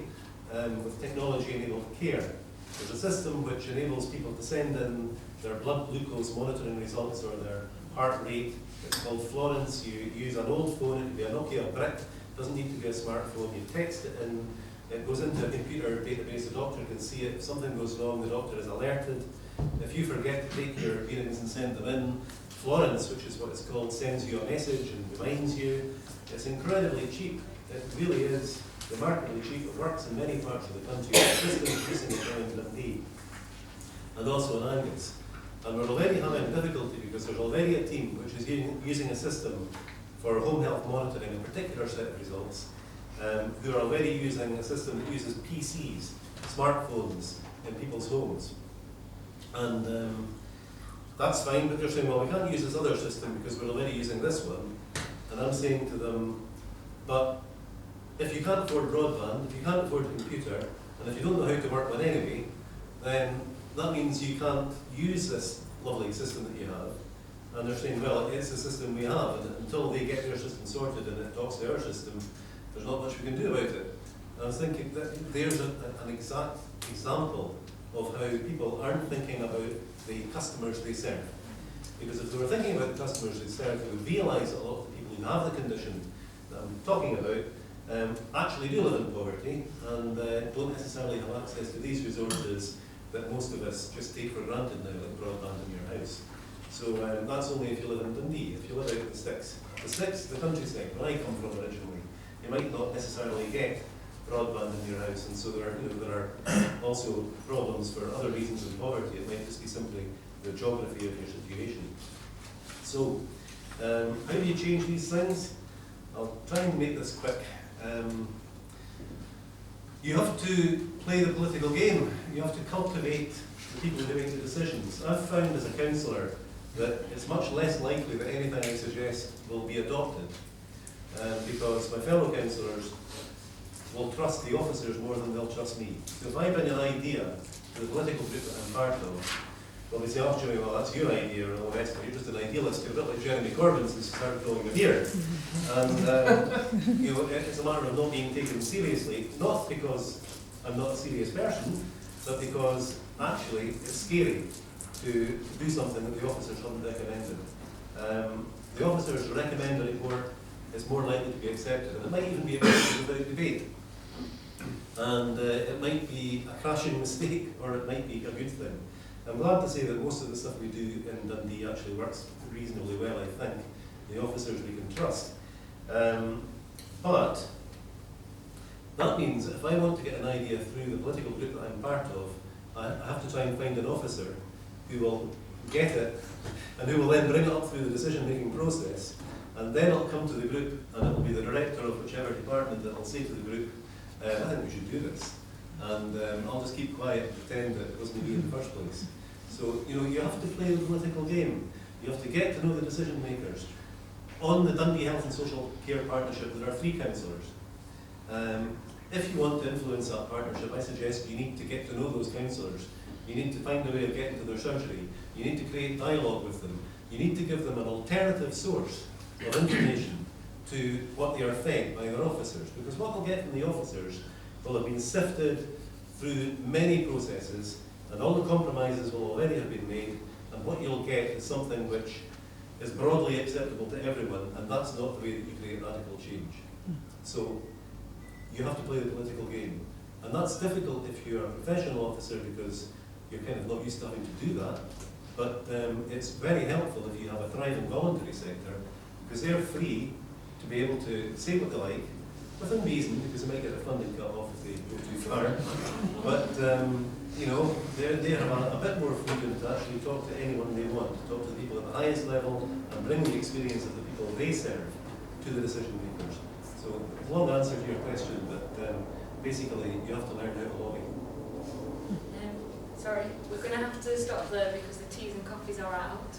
with technology-enabled care. There's a system which enables people to send in their blood glucose monitoring results or their heart rate. It's called Florence. You use an old phone, it could be a Nokia brick, it doesn't need to be a smartphone. You text it in, it goes into a computer database, the doctor can see it. If something goes wrong, the doctor is alerted. If you forget to take your readings and send them in, Florence, which is what it's called, sends you a message and reminds you. It's incredibly cheap. It really is remarkably cheap. It works in many parts of the country. It's just increasing it now in Dundee and also in Angus. And we're already having difficulty because there's already a team which is using a system for home health monitoring, a particular set of results, who are already using a system that uses PCs, smartphones, in people's homes. And that's fine, but they're saying, well, we can't use this other system because we're already using this one. And I'm saying to them, but if you can't afford broadband, if you can't afford a computer, and if you don't know how to work one anyway, then that means you can't use this lovely system that you have. And they're saying, well, it's the system we have, and until they get their system sorted and it talks to our system, there's not much we can do about it. And I was thinking that there's an exact example of how people aren't thinking about the customers they serve. Because if they were thinking about the customers they serve, they would realise that a lot of the people who have the condition that I'm talking about actually do live in poverty and don't necessarily have access to these resources that most of us just take for granted now, like broadband in your house. So that's only if you live in Dundee. If you live out in the sticks, the countryside, where I come from originally, you might not necessarily get broadband in your house, and so there are also problems for other reasons of poverty. It might just be simply the geography of your situation. So, how do you change these things? I'll try and make this quick. You have to play the political game. You have to cultivate the people who make the decisions. I've found as a councillor that it's much less likely that anything I suggest will be adopted, because my fellow councillors will trust the officers more than they'll trust me. So if I bring an idea to the political group that I'm part of, well, they say, oh, Jimmy, well, that's your idea, or all the rest, but you're just an idealist, you're a bit like Jeremy Corbyn's and start throwing a beer. And, you know, it's a matter of not being taken seriously, not because I'm not a serious person, but because actually it's scary to do something that the officers haven't recommended. The officers recommend a report, it's more likely to be accepted, and it might even be accepted without debate. And it might be a crashing mistake, or it might be a good thing. I'm glad to say that most of the stuff we do in Dundee actually works reasonably well, I think. The officers we can trust. But that means that if I want to get an idea through the political group that I'm part of, I have to try and find an officer who will get it and who will then bring it up through the decision-making process. And then it'll come to the group, and it will be the director of whichever department that will say to the group, I think we should do this. And I'll just keep quiet and pretend that it wasn't me in the first place. So, you know, you have to play the political game. You have to get to know the decision makers. On the Dundee Health and Social Care Partnership, there are 3 councillors. If you want to influence that partnership, I suggest you need to get to know those councillors. You need to find a way of getting to their surgery. You need to create dialogue with them. You need to give them an alternative source of information to what they are fed by their officers. Because what they'll get from the officers will have been sifted through many processes, and all the compromises will already have been made, and what you'll get is something which is broadly acceptable to everyone, and that's not the way that you create radical change. So you have to play the political game. And that's difficult if you're a professional officer because you're kind of not used to having to do that. But it's very helpful if you have a thriving voluntary sector, because they're free to be able to say what they like, within reason, because they might get their funding cut off if they go too far. But you know, they have a bit more freedom to actually talk to anyone they want, to talk to the people at the highest level and bring the experience of the people they serve to the decision makers. So, long answer to your question, but basically you have to learn how to lobby. Sorry, we're going to have to stop there because the teas and coffees are out.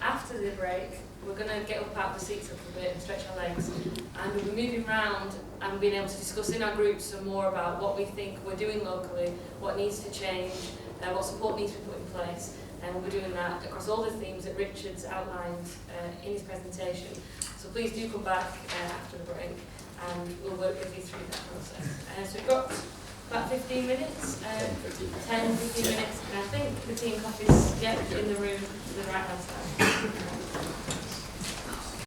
After the break, we're going to get up out of the seats a little bit and stretch our legs, and we'll be moving around and being able to discuss in our groups some more about what we think we're doing locally, what needs to change, what support needs to be put in place, and we'll be doing that across all the themes that Richard's outlined in his presentation. So please do come back after the break, and we'll work with you through that process. So we've got about 15 minutes, 10, 15 minutes, and I think the tea and coffee's in the room to the right hand side.